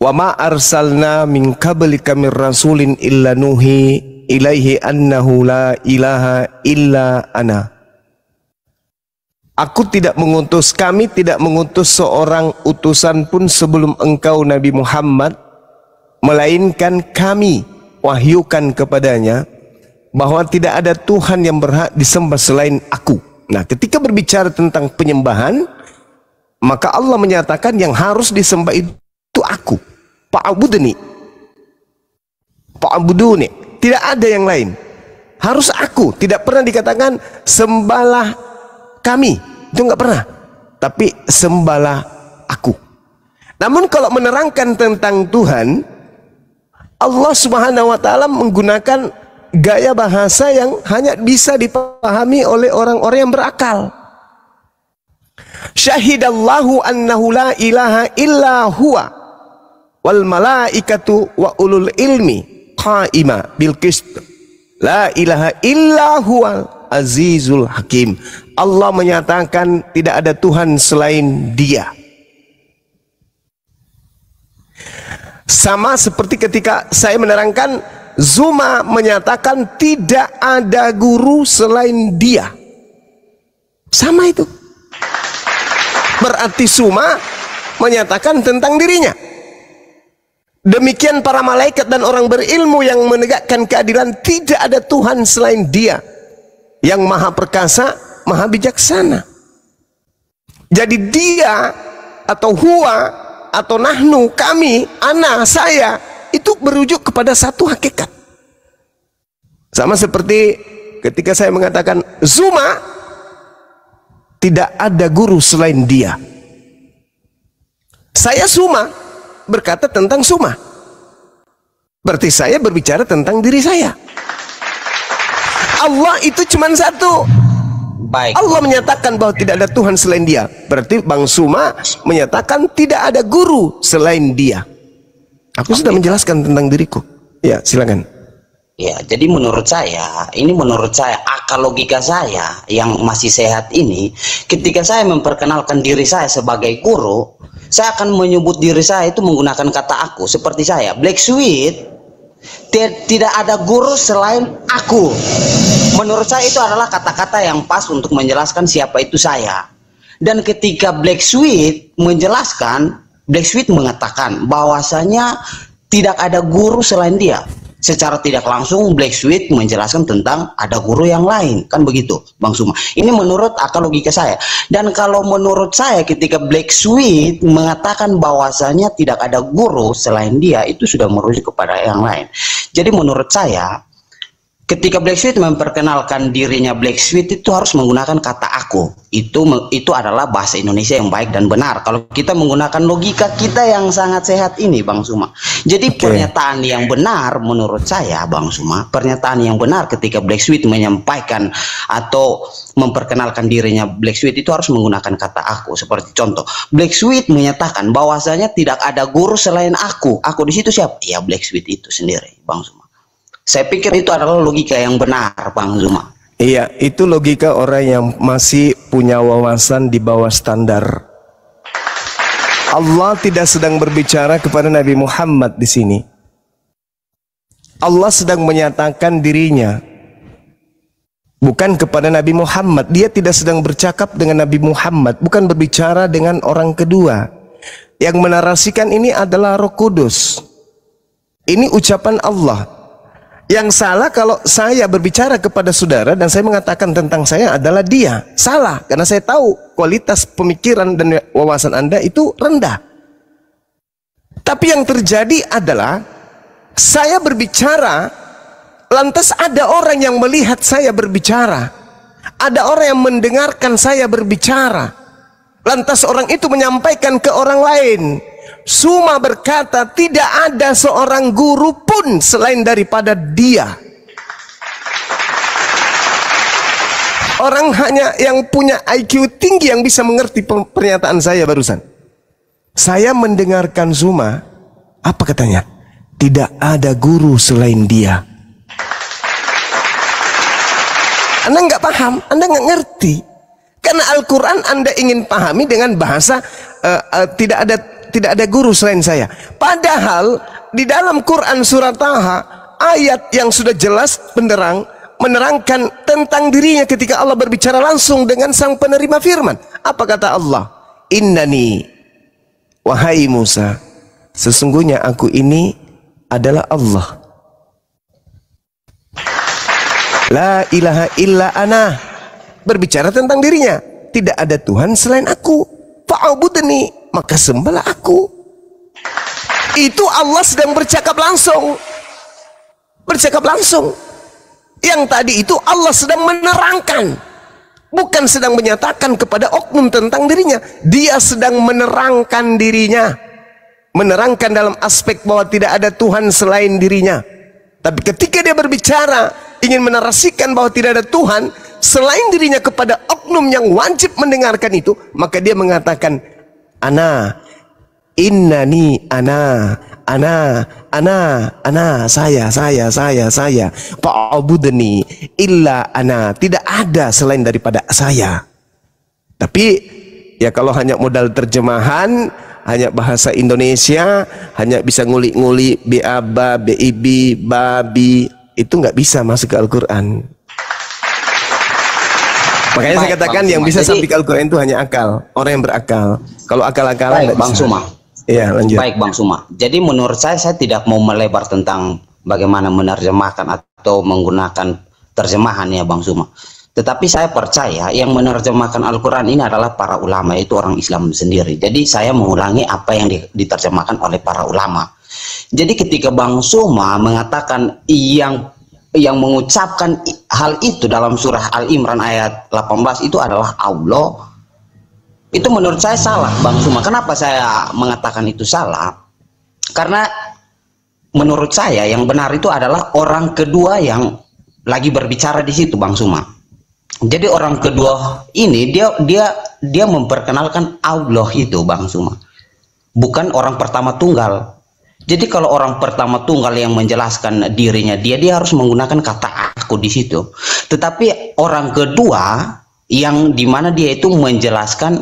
Wa ma arsalna min qablika mir rasulin illa nuhi ilaihi annahu la ilaha illa ana. Kami tidak mengutus seorang utusan pun sebelum engkau Nabi Muhammad, melainkan kami wahyukan kepadanya bahwa tidak ada Tuhan yang berhak disembah selain aku. Nah, ketika berbicara tentang penyembahan, maka Allah menyatakan yang harus disembah itu aku. Fa'budni. Tidak ada yang lain. Harus aku. Tidak pernah dikatakan sembahlah kami. Itu nggak pernah, tapi sembahlah aku. Namun kalau menerangkan tentang Tuhan, Allah Subhanahu wa Ta'ala menggunakan gaya bahasa yang hanya bisa dipahami oleh orang-orang yang berakal. Syahidallahu annahu la ilaha illa huwa wal malaikatu wa ulul ilmi qa'ima bil qist. La ilaha illa huwal azizul hakim. Allah menyatakan tidak ada Tuhan selain Dia. Sama seperti ketika saya menerangkan, Zuma menyatakan tidak ada guru selain Dia. Sama itu. Berarti Zuma menyatakan tentang dirinya. Demikian para malaikat dan orang berilmu yang menegakkan keadilan, tidak ada Tuhan selain Dia yang maha perkasa, maha bijaksana. Jadi Dia atau huwa atau nahnu, kami, ana, saya, itu merujuk kepada satu hakikat. Sama seperti ketika saya mengatakan Zuma tidak ada guru selain Dia. Saya Zuma berkata tentang Zuma, berarti saya berbicara tentang diri saya. Allah itu cuma satu. Baik. Allah menyatakan bahwa tidak ada Tuhan selain Dia. Berarti Bang Suma menyatakan tidak ada guru selain Dia. Aku sudah menjelaskan tentang diriku. Ya, silakan. Ya, jadi menurut saya, akal logika saya yang masih sehat ini, ketika saya memperkenalkan diri saya sebagai guru, saya akan menyebut diri saya itu menggunakan kata aku. Seperti saya, Black Sweet, tidak ada guru selain aku. Menurut saya itu adalah kata-kata yang pas untuk menjelaskan siapa itu saya. Dan ketika Black Sweet menjelaskan, Black Sweet mengatakan bahwasanya tidak ada guru selain dia. secara tidak langsung Black Sweet menjelaskan tentang ada guru yang lain, kan begitu Bang Suma. Ini menurut akal logika saya. Dan kalau menurut saya ketika Black Sweet mengatakan bahwasanya tidak ada guru selain dia, itu sudah merujuk kepada yang lain. Jadi menurut saya ketika Black Sweet memperkenalkan dirinya Black Sweet itu harus menggunakan kata aku. Itu adalah bahasa Indonesia yang baik dan benar. Kalau kita menggunakan logika kita yang sangat sehat ini Bang Suma. Jadi pernyataan yang benar menurut saya Bang Suma, pernyataan yang benar ketika Black Sweet menyampaikan atau memperkenalkan dirinya Black Sweet itu harus menggunakan kata aku. Seperti contoh, Black Sweet menyatakan bahwasanya tidak ada guru selain aku. Aku di situ siapa? Ya Black Sweet itu sendiri Bang Suma. Saya pikir itu adalah logika yang benar, Bang Zuma. Iya, itu logika orang yang masih punya wawasan di bawah standar. Allah tidak sedang berbicara kepada Nabi Muhammad di sini. Allah sedang menyatakan dirinya, bukan kepada Nabi Muhammad. Dia tidak sedang bercakap dengan Nabi Muhammad, bukan berbicara dengan orang kedua. Yang menarasikan ini adalah Roh Kudus. Ini ucapan Allah. Yang salah kalau saya berbicara kepada saudara dan saya mengatakan tentang saya adalah dia. Salah, karena saya tahu kualitas pemikiran dan wawasan Anda itu rendah. Tapi yang terjadi adalah saya berbicara, lantas ada orang yang melihat saya berbicara. Ada orang yang mendengarkan saya berbicara. Lantas orang itu menyampaikan ke orang lain. Suma berkata tidak ada seorang guru pun selain daripada dia. Orang hanya yang punya IQ tinggi yang bisa mengerti pernyataan saya barusan. Saya mendengarkan Suma, apa katanya? Tidak ada guru selain dia. Anda nggak paham, Anda nggak ngerti. Karena Al-Quran Anda ingin pahami dengan bahasa tidak ada guru selain saya. Padahal di dalam Quran surat Taha ayat yang sudah jelas menerangkan tentang dirinya ketika Allah berbicara langsung dengan sang penerima firman. Apa kata Allah? Innani, wahai Musa, sesungguhnya aku ini adalah Allah. La ilaha illa ana. Berbicara tentang dirinya. Tidak ada Tuhan selain aku. Fa'budni, maka sembahlah aku. Itu Allah sedang bercakap langsung. Bercakap langsung. Yang tadi itu Allah sedang menerangkan, bukan sedang menyatakan kepada oknum tentang dirinya. Dia sedang menerangkan dirinya, menerangkan dalam aspek bahwa tidak ada Tuhan selain dirinya. Tapi ketika dia berbicara ingin menarasikan bahwa tidak ada Tuhan selain dirinya kepada oknum yang wajib mendengarkan itu, maka dia mengatakan ana, innani ana, saya, fa'budni illa ana, tidak ada selain daripada saya. Tapi ya kalau hanya modal terjemahan, hanya bahasa Indonesia, hanya bisa nguli-nguli biaba, bibi, babi, itu nggak bisa masuk ke Al-Quran. Makanya saya katakan yang bisa sampai ke Al-Quran itu hanya akal, orang yang berakal. Kalau akal-akalan Bang Suma. Iya, lanjut. Baik Bang Suma. Jadi menurut saya tidak mau melebar tentang bagaimana menerjemahkan atau menggunakan terjemahan ya Bang Suma. Tetapi saya percaya yang menerjemahkan Al-Quran ini adalah para ulama, itu orang Islam sendiri. Jadi saya mengulangi apa yang diterjemahkan oleh para ulama. Jadi ketika Bang Suma mengatakan yang mengucapkan hal itu dalam surah Al-Imran ayat 18 itu adalah Allah, itu menurut saya salah Bang Suma. Kenapa saya mengatakan itu salah? Karena menurut saya yang benar itu adalah orang kedua yang lagi berbicara di situ Bang Suma. Jadi orang kedua ini dia memperkenalkan Allah itu Bang Suma, bukan orang pertama tunggal. Jadi kalau orang pertama tunggal yang menjelaskan dirinya dia harus menggunakan kata aku di situ. Tetapi orang kedua yang dimana dia itu menjelaskan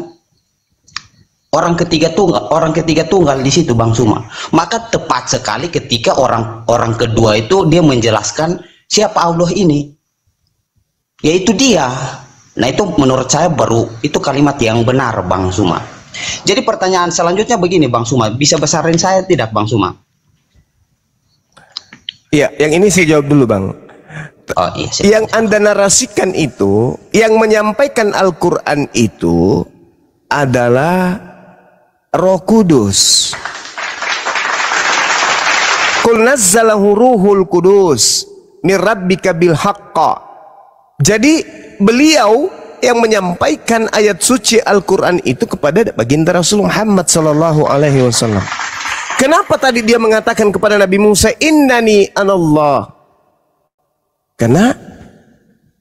orang ketiga tunggal di situ Bang Suma. Maka tepat sekali ketika orang kedua itu dia menjelaskan siapa Allah ini, yaitu dia. Nah itu menurut saya baru itu kalimat yang benar Bang Suma. Jadi pertanyaan selanjutnya begini Bang Suma, bisa besarin saya tidak Bang Suma? Iya, yang ini saya jawab dulu Bang. Oh iya. Yang Anda narasikan itu, yang menyampaikan Al-Quran itu adalah Roh Kudus. Qul nazzalahu ruhul kudus mir rabbika bil haqqa. Jadi beliau yang menyampaikan ayat suci Al-Quran itu kepada baginda Rasulullah Muhammad sallallahu alaihi wasallam. Kenapa tadi dia mengatakan kepada Nabi Musa, innani anallah? Karena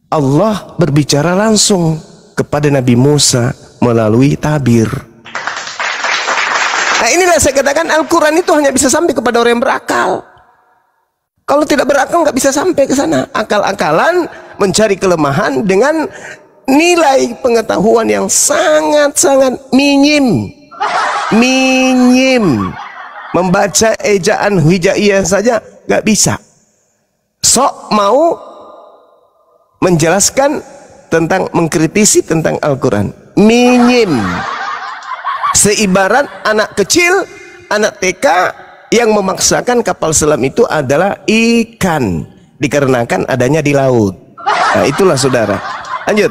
Allah berbicara langsung kepada Nabi Musa melalui tabir. Nah inilah saya katakan Al-Quran itu hanya bisa sampai kepada orang yang berakal. Kalau tidak berakal nggak bisa sampai ke sana. Akal-akalan mencari kelemahan dengan nilai pengetahuan yang sangat-sangat minim. Minim. Membaca ejaan hijaiyah saja nggak bisa. Sok mau menjelaskan tentang mengkritisi tentang Al-Quran. Minim. Seibarat anak kecil, anak TK yang memaksakan kapal selam itu adalah ikan, dikarenakan adanya di laut. Nah itulah saudara. Lanjut.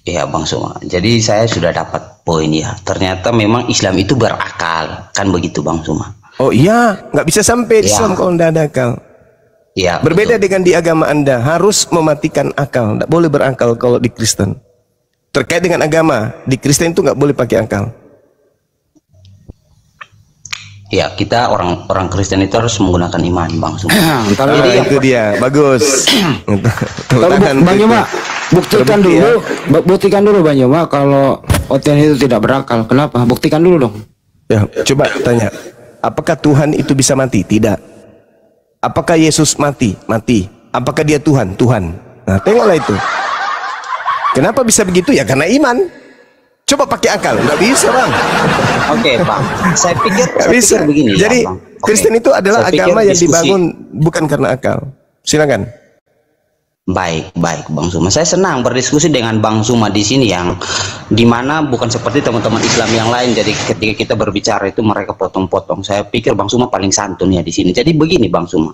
Iya Bang Suma. Jadi saya sudah dapat poin ya. Ternyata memang Islam itu berakal, kan begitu Bang Suma. Oh iya, nggak bisa sampai Ya. Islam kalau tidak ada akal. Iya. Berbeda betul. dengan di agama Anda, harus mematikan akal. Tidak boleh berakal kalau di Kristen. Terkait dengan agama, di Kristen itu nggak boleh pakai akal. Ya, kita orang Kristen itu harus menggunakan iman Bang Suma. Ntar Jadi itu dia, bagus. Kalau Tahan Bang itu. Yoma, buktikan Terbukti dulu, ya. buktikan dulu Bang Yoma kalau OTN itu tidak berakal. Kenapa? Buktikan dulu dong. Ya, coba tanya. Apakah Tuhan itu bisa mati? Tidak. Apakah Yesus mati? Mati. Apakah dia Tuhan? Tuhan. Nah, tengoklah itu. Kenapa bisa begitu? Ya karena iman. Coba pakai akal. Nggak bisa, Bang. Oke, Bang. Saya pikir begini Jadi ya, Bang. Oke. Kristen itu adalah Saya pikir agama yang diskusi- dibangun bukan karena akal. Silakan. Baik, Bang Suma. Saya senang berdiskusi dengan Bang Suma di sini yang dimana bukan seperti teman-teman Islam yang lain. Jadi ketika kita berbicara itu mereka potong-potong. Saya pikir Bang Suma paling santun ya di sini. Jadi begini Bang Suma.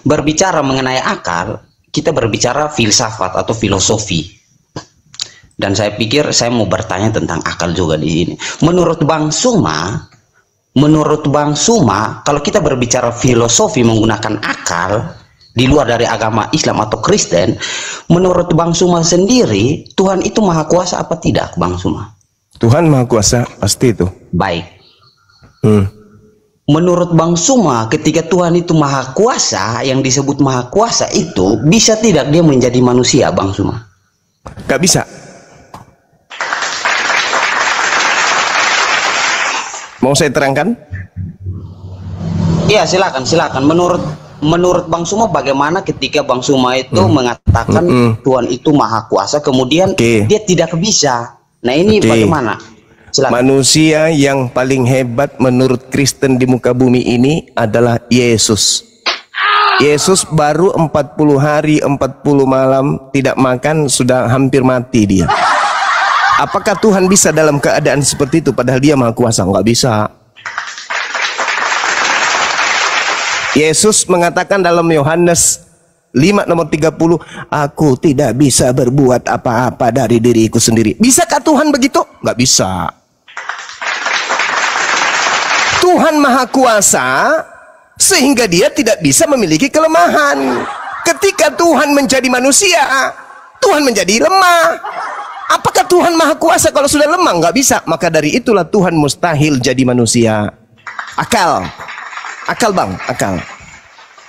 Berbicara mengenai akal, kita berbicara filsafat atau filosofi. Dan saya pikir saya mau bertanya tentang akal juga di sini. Menurut Bang Suma, kalau kita berbicara filosofi menggunakan akal di luar dari agama Islam atau Kristen, menurut Bang Suma sendiri, Tuhan itu maha kuasa apa tidak, Bang Suma? Tuhan Maha Kuasa, pasti itu. Baik. Hmm. Menurut Bang Suma, ketika Tuhan itu maha kuasa, yang disebut maha kuasa itu, bisa tidak dia menjadi manusia, Bang Suma? Gak bisa. Mau saya terangkan? Iya, silakan. Menurut Bang Suma bagaimana ketika Bang Suma itu mengatakan Tuhan itu maha kuasa, kemudian dia tidak bisa. Nah ini bagaimana? Silakan. Manusia yang paling hebat menurut Kristen di muka bumi ini adalah Yesus. Yesus baru 40 hari 40 malam tidak makan, sudah hampir mati dia. Apakah Tuhan bisa dalam keadaan seperti itu padahal dia maha kuasa? Nggak bisa. Yesus mengatakan dalam Yohanes 5 nomor 30, aku tidak bisa berbuat apa-apa dari diriku sendiri. Bisakah Tuhan begitu? Nggak bisa. Tuhan maha kuasa sehingga dia tidak bisa memiliki kelemahan. Ketika Tuhan menjadi manusia, Tuhan menjadi lemah. Apakah Tuhan maha kuasa kalau sudah lemah? Nggak bisa. Maka dari itulah Tuhan mustahil jadi manusia. Akal Bang, akal.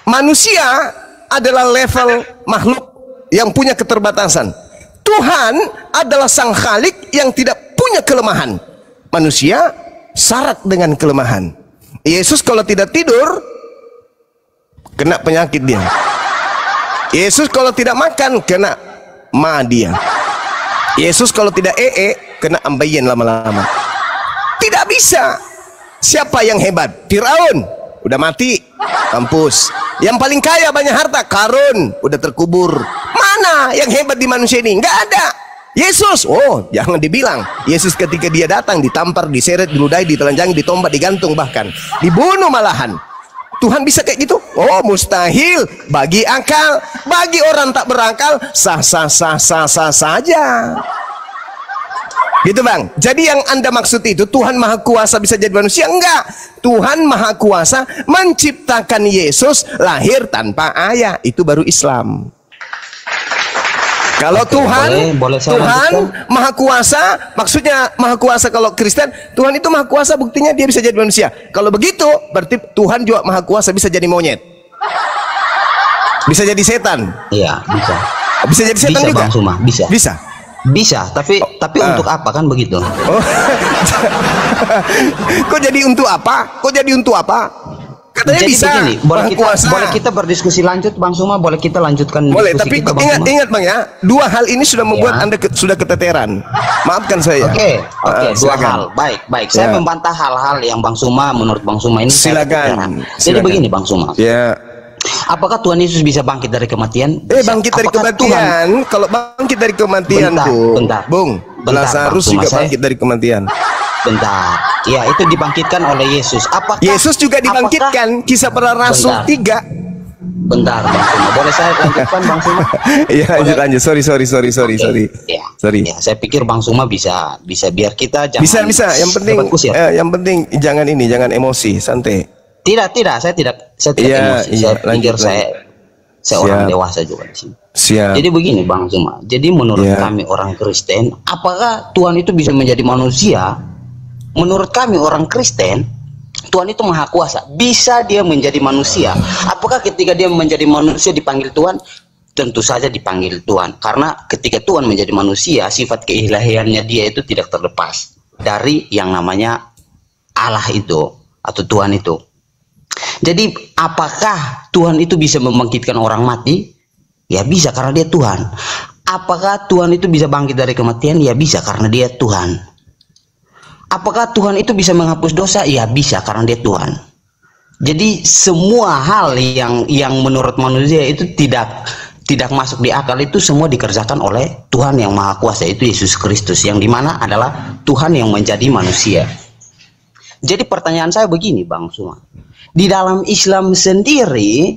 Manusia adalah level makhluk yang punya keterbatasan. Tuhan adalah sang khalik yang tidak punya kelemahan. Manusia syarat dengan kelemahan. Yesus kalau tidak tidur kena penyakit dia. Yesus kalau tidak makan kena ma dia. Yesus kalau tidak kena ambeien lama-lama. Tidak bisa. Siapa yang hebat? Firaun udah mati, kampus. Yang paling kaya banyak harta, Karun udah terkubur. Mana yang hebat di manusia ini? Nggak ada. Yesus, oh jangan dibilang. Yesus ketika dia datang ditampar, diseret, diludahi, ditelanjangi, ditombak, digantung, bahkan dibunuh malahan. Tuhan bisa kayak gitu? Oh, mustahil. Bagi akal, bagi orang tak berakal, sah saja. Gitu bang. Jadi yang Anda maksud itu Tuhan Maha Kuasa bisa jadi manusia? Enggak. Tuhan Maha Kuasa menciptakan Yesus lahir tanpa ayah. Itu baru Islam. Kalau Tuhan Maha Kuasa, maksudnya Maha Kuasa kalau Kristen, Tuhan itu Maha Kuasa, buktinya dia bisa jadi manusia. Kalau begitu, berarti Tuhan juga Maha Kuasa bisa jadi monyet. Bisa jadi setan. Iya, bisa. Bisa jadi setan bisa, juga? Bang Suma, bisa. Bisa. Bisa, tapi untuk apa kan begitu? Oh. Kok jadi untuk apa? Katanya jadi bisa. Begini, boleh kita berdiskusi lanjut, Bang Suma, boleh kita lanjutkan. Boleh, tapi kita, ingat Bang ya, dua hal ini sudah membuat Anda sudah keteteran. Maafkan saya. Oke, dua hal. Baik. Saya membantah hal-hal yang Bang Suma, menurut Bang Suma ini silakan. Jadi begini, Bang Suma. Ya. Apakah Tuhan Yesus bisa bangkit dari kematian? Bangkit dari kematian. Kalau bangkit dari kematian, Bung, Lazarus juga bangkit dari kematian. Bentar. Ya, itu dibangkitkan oleh Yesus. Apakah Yesus juga dibangkitkan? Kisah Para Rasul 3. Bentar, Bang Suma. Boleh saya lanjutkan, Bang Suma? Iya, lanjut. Sorry. Ya. Sorry. Ya, saya pikir Bang Suma bisa biar kita jangan. Bisa. Yang penting jangan emosi, santai. Tidak, saya tidak emosi. Saya pikir saya orang dewasa juga di sini. Siap. Jadi begini, Bang Suma. Jadi menurut kami orang Kristen, apakah Tuhan itu bisa menjadi manusia? Menurut kami orang Kristen, Tuhan itu Maha Kuasa, bisa dia menjadi manusia. Apakah ketika dia menjadi manusia dipanggil Tuhan? Tentu saja dipanggil Tuhan, karena ketika Tuhan menjadi manusia, sifat keilahiannya dia itu tidak terlepas dari yang namanya Allah itu atau Tuhan itu. Jadi apakah Tuhan itu bisa membangkitkan orang mati? Ya bisa, karena dia Tuhan. Apakah Tuhan itu bisa bangkit dari kematian? Ya bisa, karena dia Tuhan. Apakah Tuhan itu bisa menghapus dosa? Ya bisa, karena dia Tuhan. Jadi semua hal yang menurut manusia itu tidak masuk di akal, itu semua dikerjakan oleh Tuhan yang Maha Kuasa, itu Yesus Kristus, yang dimana adalah Tuhan yang menjadi manusia. Jadi pertanyaan saya begini, Bang Suma. Di dalam Islam sendiri,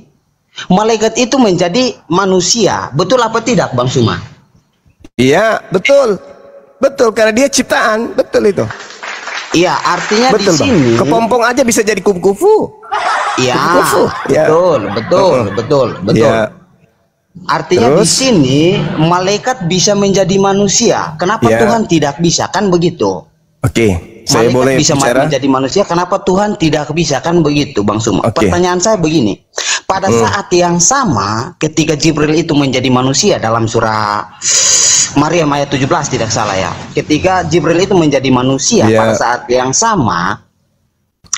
malaikat itu menjadi manusia. Betul apa tidak, Bang Suma? Iya, betul. Karena dia ciptaan. Betul itu. Iya, artinya betul, di sini kepompong aja bisa jadi kupu-kupu. Iya, betul. Ya. Artinya di sini malaikat bisa menjadi manusia. Kenapa Tuhan tidak bisa? Kan begitu. Oke, saya malaikat boleh bisa bicara? menjadi manusia. Kenapa Tuhan tidak bisa? Kan begitu, Bang Suma. Pertanyaan saya begini. Pada saat yang sama, ketika Jibril itu menjadi manusia dalam surah Maryam ayat 17 tidak salah ya. Ketika Jibril itu menjadi manusia pada saat yang sama,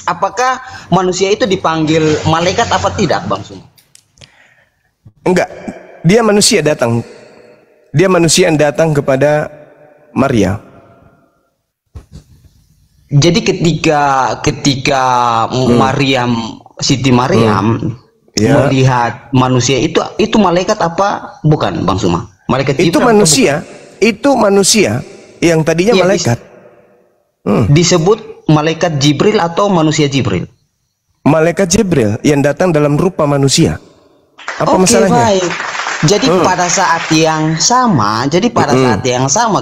apakah manusia itu dipanggil malaikat apa tidak, Bang Suma? Enggak. Dia manusia datang. Dia manusia yang datang kepada Maria. Jadi ketika Maryam, Siti Maryam melihat manusia itu malaikat apa bukan, Bang Suma? Malaikat itu manusia yang tadinya malaikat. Disebut malaikat Jibril atau manusia Jibril? Malaikat Jibril yang datang dalam rupa manusia. Apa masalahnya? Baik. Jadi pada saat yang sama,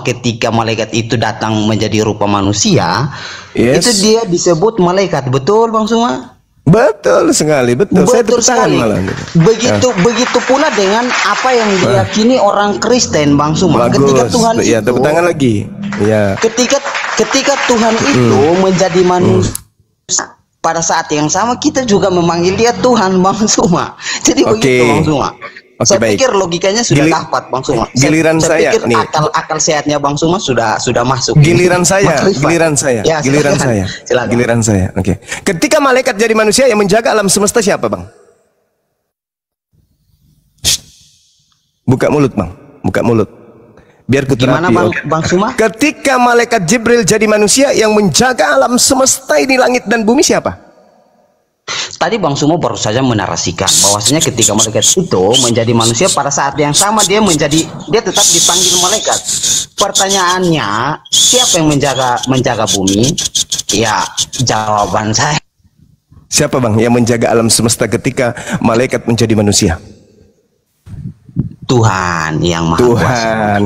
ketika malaikat itu datang menjadi rupa manusia, itu dia disebut malaikat. Betul, Bang Suma? Betul sekali, betul. Saya tepuk tangan malah. Begitu pula dengan apa yang diyakini orang Kristen, Bang Suma. Bagus. Ketika Tuhan itu, tepuk tangan lagi. Ya. Ketika Tuhan itu menjadi manusia, pada saat yang sama kita juga memanggil dia Tuhan, Bang Suma. Jadi begitu, Bang Suma. Saya pikir logikanya sudah dapat, Bang Suma. Giliran saya pikir nih. Akal sehatnya Bang Suma sudah masuk. Giliran saya. Ya, giliran saya. Oke. Ketika malaikat jadi manusia, yang menjaga alam semesta siapa, Bang? Buka mulut, Bang. Buka mulut. Biar ku terapi. Gimana, Bang Suma? Ketika malaikat Jibril jadi manusia, yang menjaga alam semesta ini, langit dan bumi siapa? Tadi Bang Suma baru saja menarasikan bahwasanya ketika malaikat itu menjadi manusia, pada saat yang sama dia tetap dipanggil malaikat. Pertanyaannya, siapa yang menjaga bumi? Ya, jawaban saya Siapa bang yang menjaga alam semesta ketika malaikat menjadi manusia? Tuhan yang maha kuasa. Tuhan.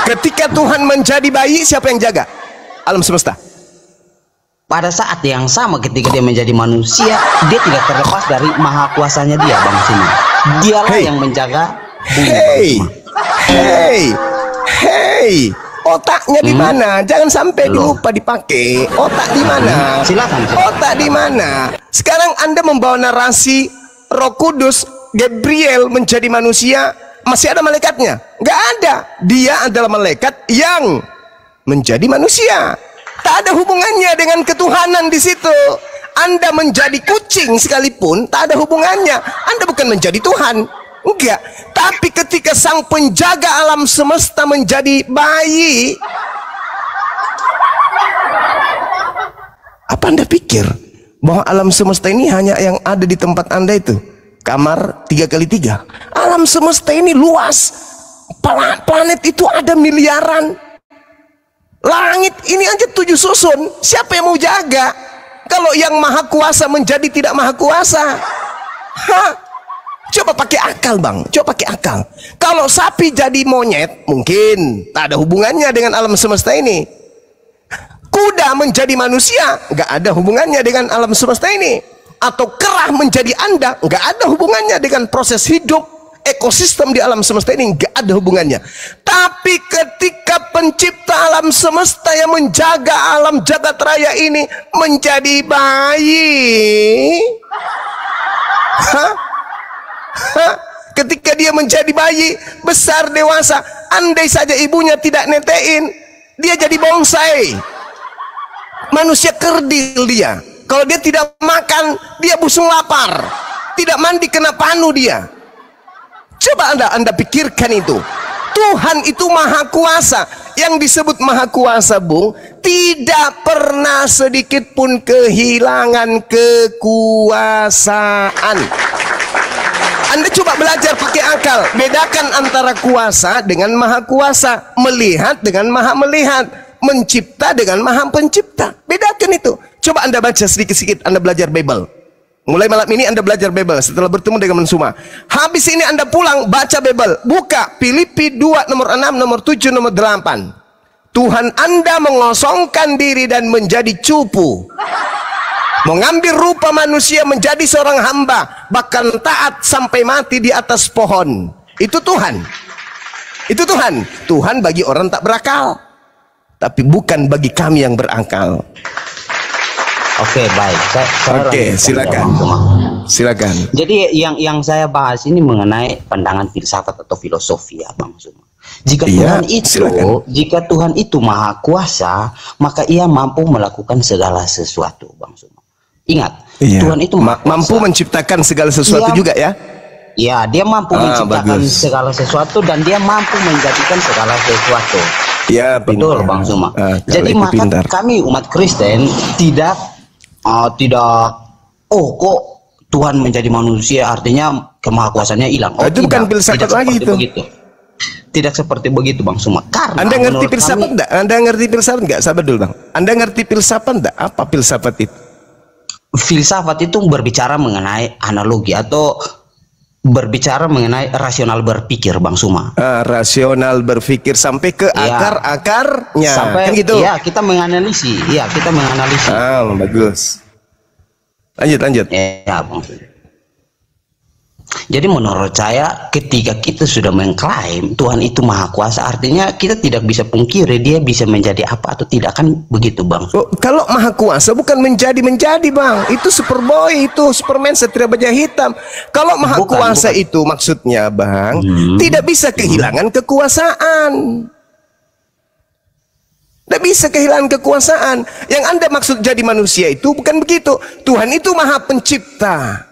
Ketika Tuhan menjadi bayi, siapa yang jaga alam semesta? Pada saat yang sama ketika dia menjadi manusia, dia tidak terlepas dari maha kuasanya dia, Bang Suma. Dialah yang menjaga bumi. Hei, otaknya di mana? Jangan sampai lupa dipakai. Otak di mana? Silakan. Otak di mana? Sekarang Anda membawa narasi Roh Kudus, Gabriel menjadi manusia, masih ada malaikatnya? Nggak ada. Dia adalah malaikat yang menjadi manusia. Tak ada hubungannya dengan ketuhanan di situ. Anda menjadi kucing sekalipun tak ada hubungannya. Anda bukan menjadi Tuhan. Enggak. Tapi ketika sang penjaga alam semesta menjadi bayi, apa Anda pikir bahwa alam semesta ini hanya yang ada di tempat Anda itu? Kamar 3x3. Alam semesta ini luas. Planet itu ada miliaran. Langit ini aja 7 susun. Siapa yang mau jaga? Kalau yang maha kuasa menjadi tidak maha kuasa. Hah? Coba pakai akal bang. Coba pakai akal. Kalau sapi jadi monyet, mungkin tak ada hubungannya dengan alam semesta ini. Kuda menjadi manusia, nggak ada hubungannya dengan alam semesta ini. Atau kerah menjadi Anda, nggak ada hubungannya dengan proses hidup ekosistem di alam semesta ini, nggak ada hubungannya. Tapi ketika pencipta alam semesta yang menjaga alam jagat raya ini menjadi bayi, ketika dia menjadi bayi, besar dewasa, andai saja ibunya tidak netein, dia jadi bonsai, manusia kerdil dia. Kalau dia tidak makan, dia busung lapar, tidak mandi kena panu dia. Coba anda pikirkan itu. Tuhan itu maha kuasa. Yang disebut maha kuasa, Bung, tidak pernah sedikit pun kehilangan kekuasaan. Anda coba belajar pakai akal. Bedakan antara kuasa dengan maha kuasa, melihat dengan maha melihat, mencipta dengan maha pencipta. Bedakan itu. Coba Anda baca sedikit-sedikit, Anda belajar Bible. Mulai malam ini Anda belajar Bible setelah bertemu dengan Mensuma. Habis ini Anda pulang baca Bible. Buka Filipi 2 nomor 6, nomor 7, nomor 8. Tuhan Anda mengosongkan diri dan menjadi cupu, mengambil rupa manusia menjadi seorang hamba, bahkan taat sampai mati di atas pohon. Itu Tuhan. Itu Tuhan. Tuhan bagi orang tak berakal, tapi bukan bagi kami yang berakal. Oke, baik. Oke, silakan. Silakan. Jadi yang saya bahas ini mengenai pandangan filsafat atau filosofi ya, Bang Suma. Jika Tuhan itu maha kuasa, maka ia mampu melakukan segala sesuatu, Bang Suma. Ingat, Tuhan itu mampu menciptakan segala sesuatu juga ya. Ya, dia mampu menciptakan segala sesuatu dan dia mampu menjadikan segala sesuatu. Ya, betul, Bang Suma. Jadi maka kami umat Kristen tidak kok Tuhan menjadi manusia artinya kemahakuasaannya hilang. Itu bukan filsafat lagi itu. Begitu. Tidak seperti begitu, Bang Suma. Karena Anda ngerti filsafat enggak? Anda ngerti filsafat enggak? Sabar dulu, Bang. Anda ngerti filsafat enggak? Apa filsafat itu? Filsafat itu berbicara mengenai analogi atau berbicara mengenai rasional berpikir, Bang Suma. Rasional berpikir sampai ke akar-akarnya. Sampai kan gitu. Ya, kita menganalisis. Ya, kita menganalisis. Bagus. Lanjut. Ya, Bang. Jadi menurut saya ketika kita sudah mengklaim Tuhan itu maha kuasa, artinya kita tidak bisa pungkiri dia bisa menjadi apa atau tidak, kan begitu, Bang. Kalau maha kuasa bukan menjadi Bang, itu Superboy, itu Superman Satria Baja Hitam. Kalau maha kuasa itu maksudnya, Bang, tidak bisa kehilangan kekuasaan. Tidak bisa kehilangan kekuasaan. Yang Anda maksud jadi manusia itu bukan begitu. Tuhan itu maha pencipta.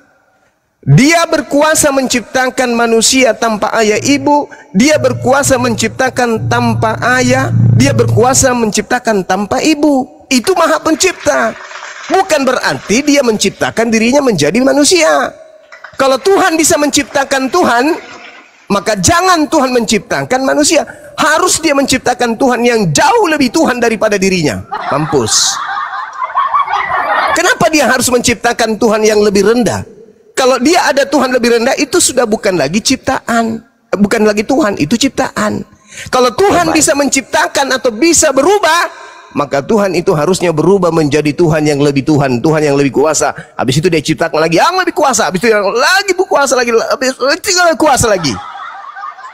Dia berkuasa menciptakan manusia tanpa ayah ibu. Dia berkuasa menciptakan tanpa ayah. Dia berkuasa menciptakan tanpa ibu. Itu maha pencipta. Bukan berarti dia menciptakan dirinya menjadi manusia. Kalau Tuhan bisa menciptakan Tuhan, maka jangan Tuhan menciptakan manusia. Harus dia menciptakan Tuhan yang jauh lebih Tuhan daripada dirinya. Mampus. Kenapa dia harus menciptakan Tuhan yang lebih rendah? Kalau dia ada Tuhan lebih rendah, itu sudah bukan lagi ciptaan, bukan lagi Tuhan, itu ciptaan. Kalau Tuhan bisa menciptakan atau bisa berubah, maka Tuhan itu harusnya berubah menjadi Tuhan yang lebih Tuhan, Tuhan yang lebih kuasa. Habis itu dia ciptakan lagi yang lebih kuasa, habis itu yang lagi berkuasa lagi, habis itu kuasa lagi.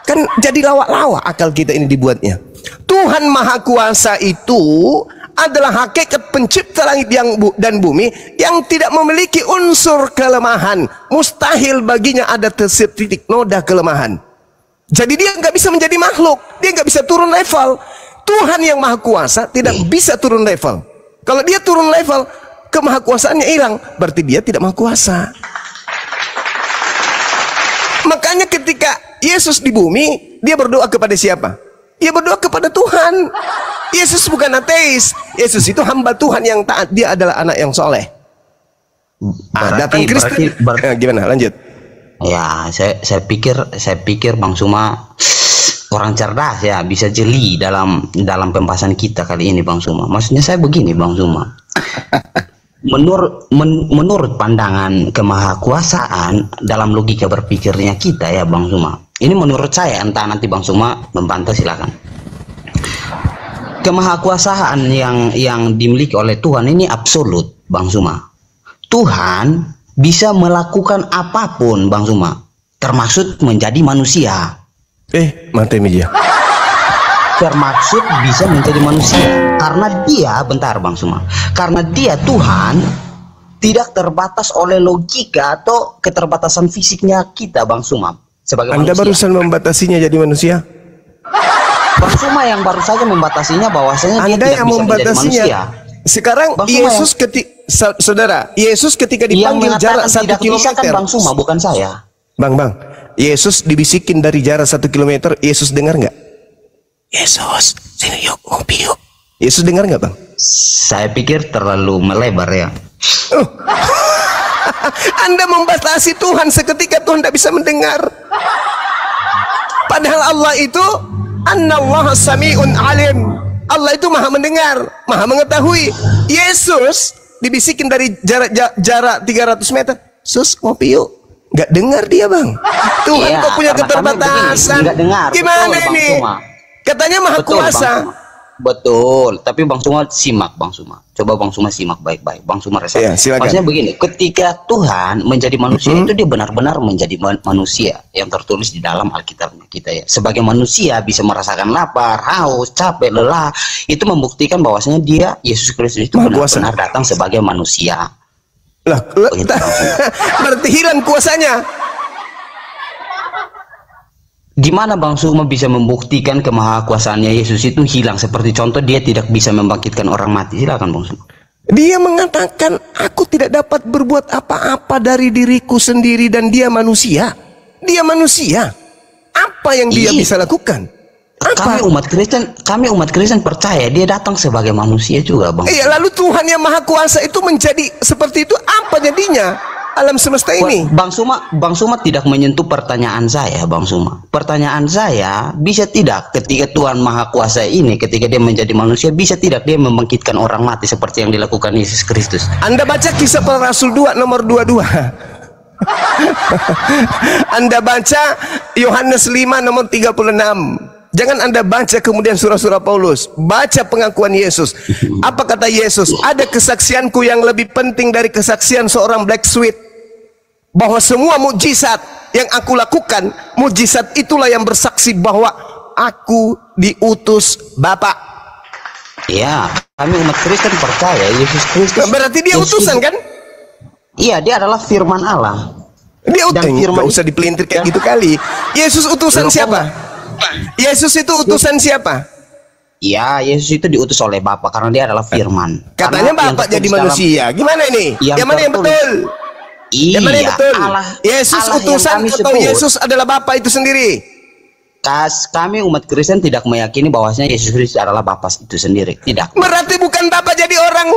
Kan jadi lawak-lawak akal kita ini dibuatnya. Tuhan Maha Kuasa itu adalah hakikat pencipta langit dan bumi yang tidak memiliki unsur kelemahan. Mustahil baginya ada titik noda kelemahan. Jadi dia nggak bisa menjadi makhluk, dia nggak bisa turun level. Tuhan yang Maha Kuasa tidak bisa turun level. Kalau dia turun level, kemahakuasaannya hilang, berarti dia tidak Maha Kuasa. Makanya ketika Yesus di bumi, dia berdoa kepada siapa? Dia berdoa kepada Tuhan. Yesus bukan ateis. Yesus itu hamba Tuhan yang taat. Dia adalah anak yang soleh. Datang Kristen. Gimana? Lanjut. Ya, saya pikir Bang Suma orang cerdas ya, bisa jeli dalam pembahasan kita kali ini Bang Suma. Maksudnya saya begini Bang Suma. Menurut pandangan kemahakuasaan dalam logika berpikirnya kita ya Bang Suma. Ini menurut saya, entah nanti Bang Suma membantah silakan. Kemahakuasaan yang dimiliki oleh Tuhan ini absolut Bang Suma. Tuhan bisa melakukan apapun Bang Suma, termasuk menjadi manusia. Mati meja. Termaksud bisa menjadi manusia karena dia, bentar Bang Suma, karena dia Tuhan tidak terbatas oleh logika atau keterbatasan fisiknya kita Bang Suma sebagai Anda manusia. barusan membatasinya jadi manusia. Bang Suma yang baru saja membatasinya bahwasanya dia tidak bisa menjadi manusia. Sekarang Yesus saudara, Yesus ketika dipanggil jarak 1 kilometer. Kan Bang Suma, bukan saya. Bang, Yesus dibisikin dari jarak 1 kilometer, Yesus dengar nggak? Yesus, sini yuk, ngopi yuk. Yesus dengar nggak Bang? Saya pikir terlalu melebar ya. Anda membatasi Tuhan seketika Tuhan tidak bisa mendengar. Padahal Allah itu Annallaha sami'un alim. Allah itu maha mendengar, maha mengetahui. Yesus dibisikin dari jarak 300 meter. Sus, ngopi yuk. Nggak dengar dia Bang. Tuhan kok punya keterbatasan. Gimana betul, ini? Katanya maha betul, kuasa. Betul, tapi Bang Suma simak Bang Suma. Coba Bang Suma simak baik-baik. Bang Suma resep. Ya, maksudnya begini, ketika Tuhan menjadi manusia itu dia benar-benar menjadi manusia yang tertulis di dalam Alkitabnya kita ya. Sebagai manusia bisa merasakan lapar, haus, capek, lelah. Itu membuktikan bahwasanya dia Yesus Kristus itu benar-benar datang sebagai manusia. Lah, berarti hilang kuasanya. Gimana Bang Suma bisa membuktikan kemahakuasaannya Yesus itu hilang? Seperti contoh dia tidak bisa membangkitkan orang mati. Silakan Bang Suma. Dia mengatakan, aku tidak dapat berbuat apa-apa dari diriku sendiri dan dia manusia. Dia manusia. Apa yang dia bisa lakukan? Apa? Kami umat Kristen percaya dia datang sebagai manusia juga Bang. Iya, lalu Tuhan yang Maha Kuasa itu menjadi seperti itu, apa jadinya? Alam semesta ini. Bang Suma tidak menyentuh pertanyaan saya Bang Suma. Pertanyaan saya, bisa tidak ketika Tuhan Maha Kuasa ini ketika dia menjadi manusia, bisa tidak dia membangkitkan orang mati seperti yang dilakukan Yesus Kristus? Anda baca Kisah Para Rasul 2 nomor 22. Anda baca Yohanes 5 nomor 36. Jangan Anda baca kemudian surah-surah Paulus. Baca pengakuan Yesus. Apa kata Yesus? Ada kesaksianku yang lebih penting dari kesaksian seorang blacksmith. Bahwa semua mukjizat yang aku lakukan, mukjizat itulah yang bersaksi bahwa aku diutus Bapa. Ya, kami umat Kristen percaya Yesus Kristus. Berarti dia utusan kan? Iya, dia adalah firman Allah. Dia utusan. Nggak usah dipelintir kayak gitu kali. Yesus utusan siapa? Yesus itu utusan siapa? Ya, Yesus itu diutus oleh Bapa karena dia adalah firman. Katanya Bapa jadi manusia. Gimana ini? Yang mana yang betul? Iya, yang mana yang betul? Yesus Allah utusan atau Yesus adalah Bapa itu sendiri? Kami umat Kristen tidak meyakini bahwasanya Yesus Kristus adalah Bapa itu sendiri. Tidak. Berarti bukan Bapa jadi orang.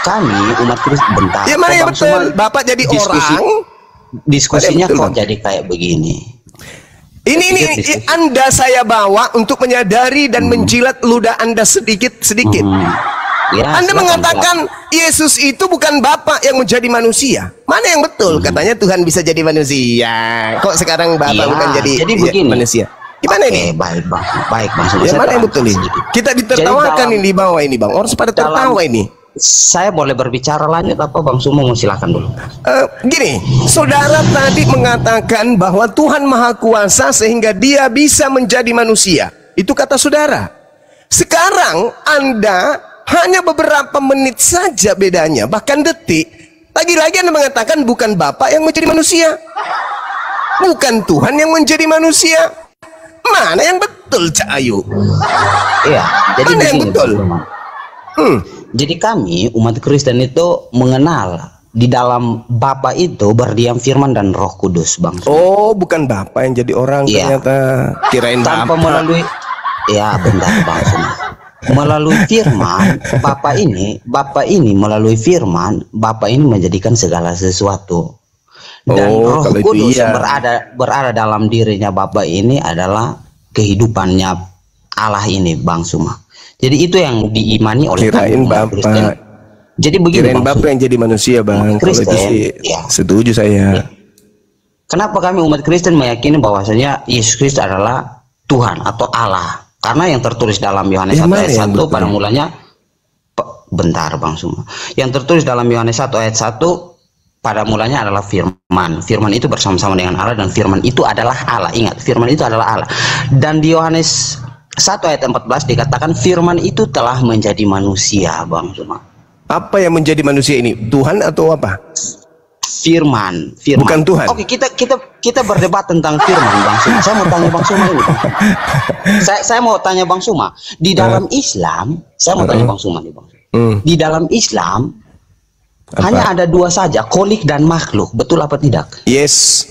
Kami umat Kristen bentar. Yang mana yang betul? Bapak jadi orang. Diskusinya kok jadi kayak begini. Ini Anda saya bawa untuk menyadari dan menjilat ludah Anda sedikit-sedikit. Ya, Anda silakan, mengatakan Yesus itu bukan Bapa yang menjadi manusia. Mana yang betul? Katanya Tuhan bisa jadi manusia. Kok sekarang Bapa Iya, bukan jadi begini. manusia? Gimana ini? Baik bang, baik bang. Ya, mana yang betul ini? Kita ditertawakan ini di bawah ini bang. Orang pada tertawa ini. Saya boleh berbicara lanjut apa bang Sumo? Mau silakan dulu. Gini, saudara tadi mengatakan bahwa Tuhan Maha Kuasa sehingga Dia bisa menjadi manusia. Itu kata saudara. Sekarang Anda hanya beberapa menit saja bedanya, bahkan detik. Lagi-lagi Anda mengatakan bukan Bapa yang menjadi manusia, bukan Tuhan yang menjadi manusia. Mana yang betul, Cak Ayu? Iya, jadi Mana yang begini, betul? Jadi kami umat Kristen itu mengenal di dalam Bapa itu berdiam Firman dan Roh Kudus, bang. Oh, bukan Bapa yang jadi orang ternyata. Kirain Tanpa Bapa. melalui, ya benar bang Sumo. Melalui Firman, Bapa ini melalui Firman, Bapa ini menjadikan segala sesuatu. Dan Roh kalau itu Kudus iya. yang berada dalam dirinya Bapa ini adalah kehidupannya Allah ini, bang Suma. Jadi itu yang diimani oleh Kirain umat Kristen. Bapa. Jadi begini, Kirain bang Bapa Suma. yang jadi manusia, bang. Umat Kalau itu Kristen, sih ya. setuju saya. Kenapa kami umat Kristen meyakini bahwasanya Yesus Kristus adalah Tuhan atau Allah? Karena yang tertulis dalam Yohanes 1 ayat 1 pada mulanya, bentar bang Suma. Yang tertulis dalam Yohanes 1 ayat 1 pada mulanya adalah Firman. Firman itu bersama-sama dengan Allah dan Firman itu adalah Allah. Ingat, Firman itu adalah Allah. Dan di Yohanes 1 ayat 14 dikatakan Firman itu telah menjadi manusia, bang Suma. Apa yang menjadi manusia ini? Tuhan atau apa? Firman. Bukan Tuhan. Oke, kita berdebat tentang Firman, bang Suma. Saya mau tanya bang Suma ini, bang. Saya mau tanya bang Suma. Di dalam Islam, saya mau tanya bang Suma nih, bang. Di dalam Islam hanya ada dua saja, kholik dan makhluk. Betul apa tidak? Yes.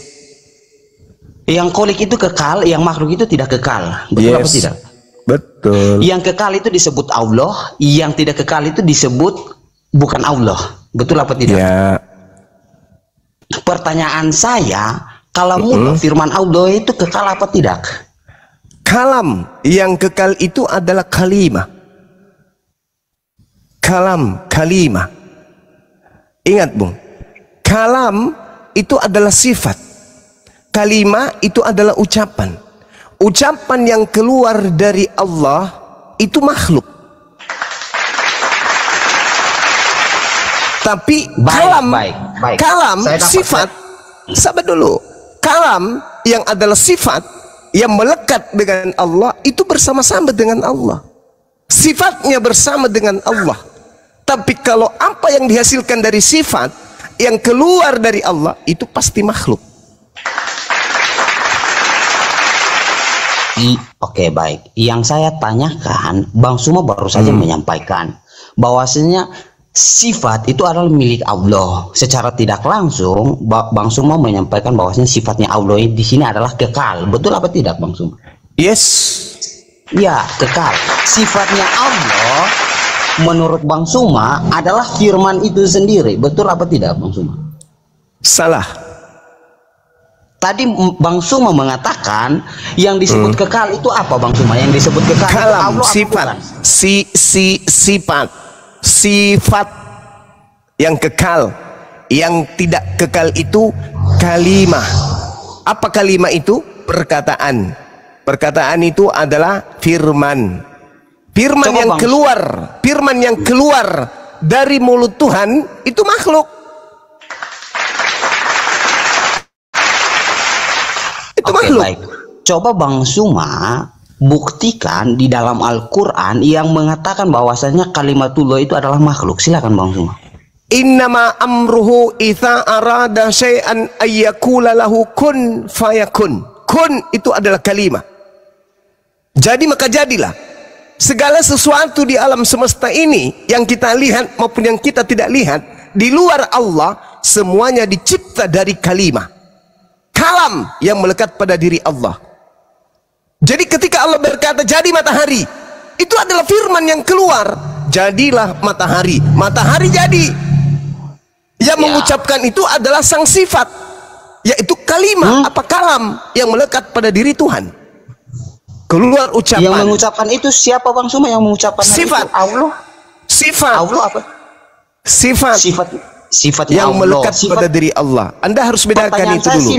Yang kholik itu kekal, yang makhluk itu tidak kekal. Betul apa tidak? Betul. Yang kekal itu disebut Allah, yang tidak kekal itu disebut bukan Allah. Betul apa tidak? Ya. Pertanyaan saya, kalau mutlak firman Allah itu kekal apa tidak? Kalam yang kekal itu adalah kalimah. Kalam, kalimah. Ingat, Bung. Kalam itu adalah sifat. Kalimah itu adalah ucapan. Ucapan yang keluar dari Allah itu makhluk. Tapi kalam, kalam sifat. Sabar dulu. Kalam yang adalah sifat yang melekat dengan Allah itu bersama-sama dengan Allah. Sifatnya bersama dengan Allah. Tapi kalau apa yang dihasilkan dari sifat yang keluar dari Allah itu pasti makhluk. Oke, baik. Yang saya tanyakan, Bang Suma baru saja menyampaikan bahwasanya sifat itu adalah milik Allah. Secara tidak langsung, Bang Suma menyampaikan bahwasanya sifatnya Allah di sini adalah kekal. Betul apa tidak, Bang Suma? Yes. Ya, kekal. Sifatnya Allah menurut Bang Suma adalah firman itu sendiri. Betul apa tidak, Bang Suma? Salah. Tadi Bang Suma mengatakan yang disebut kekal itu apa, Bang Suma? Yang disebut kekal Kalam, itu Allah sifat. Sifat. Sifat yang kekal. Yang tidak kekal itu kalimah. Apa kalimah itu? Perkataan. Perkataan itu adalah firman. Firman Coba yang Bang, keluar, firman yang keluar dari mulut Tuhan itu makhluk. Itu makhluk. Baik. Coba Bang Suma buktikan di dalam Al-Quran yang mengatakan bahwasanya kalimatullah itu adalah makhluk. Silakan Bang Suma. Innama amruhu idza arada syai'an ayyakula lahu kun fayakun. Kun itu adalah kalimah. Jadi maka jadilah. Segala sesuatu di alam semesta ini yang kita lihat maupun yang kita tidak lihat di luar Allah semuanya dicipta dari kalimah. Kalam yang melekat pada diri Allah. Jadi ketika Allah berkata jadi matahari, itu adalah firman yang keluar. Jadilah matahari. Matahari jadi. Yang mengucapkan itu adalah sang sifat, yaitu kalimah apa kalam yang melekat pada diri Tuhan. Keluar ucapan. Yang mengucapkan itu siapa Bang Suma yang mengucapkan sifat itu? Allah. Sifat. Allah apa? Sifat. Sifatnya yang Allah. melekat pada diri Allah. Anda harus bedakan itu dulu.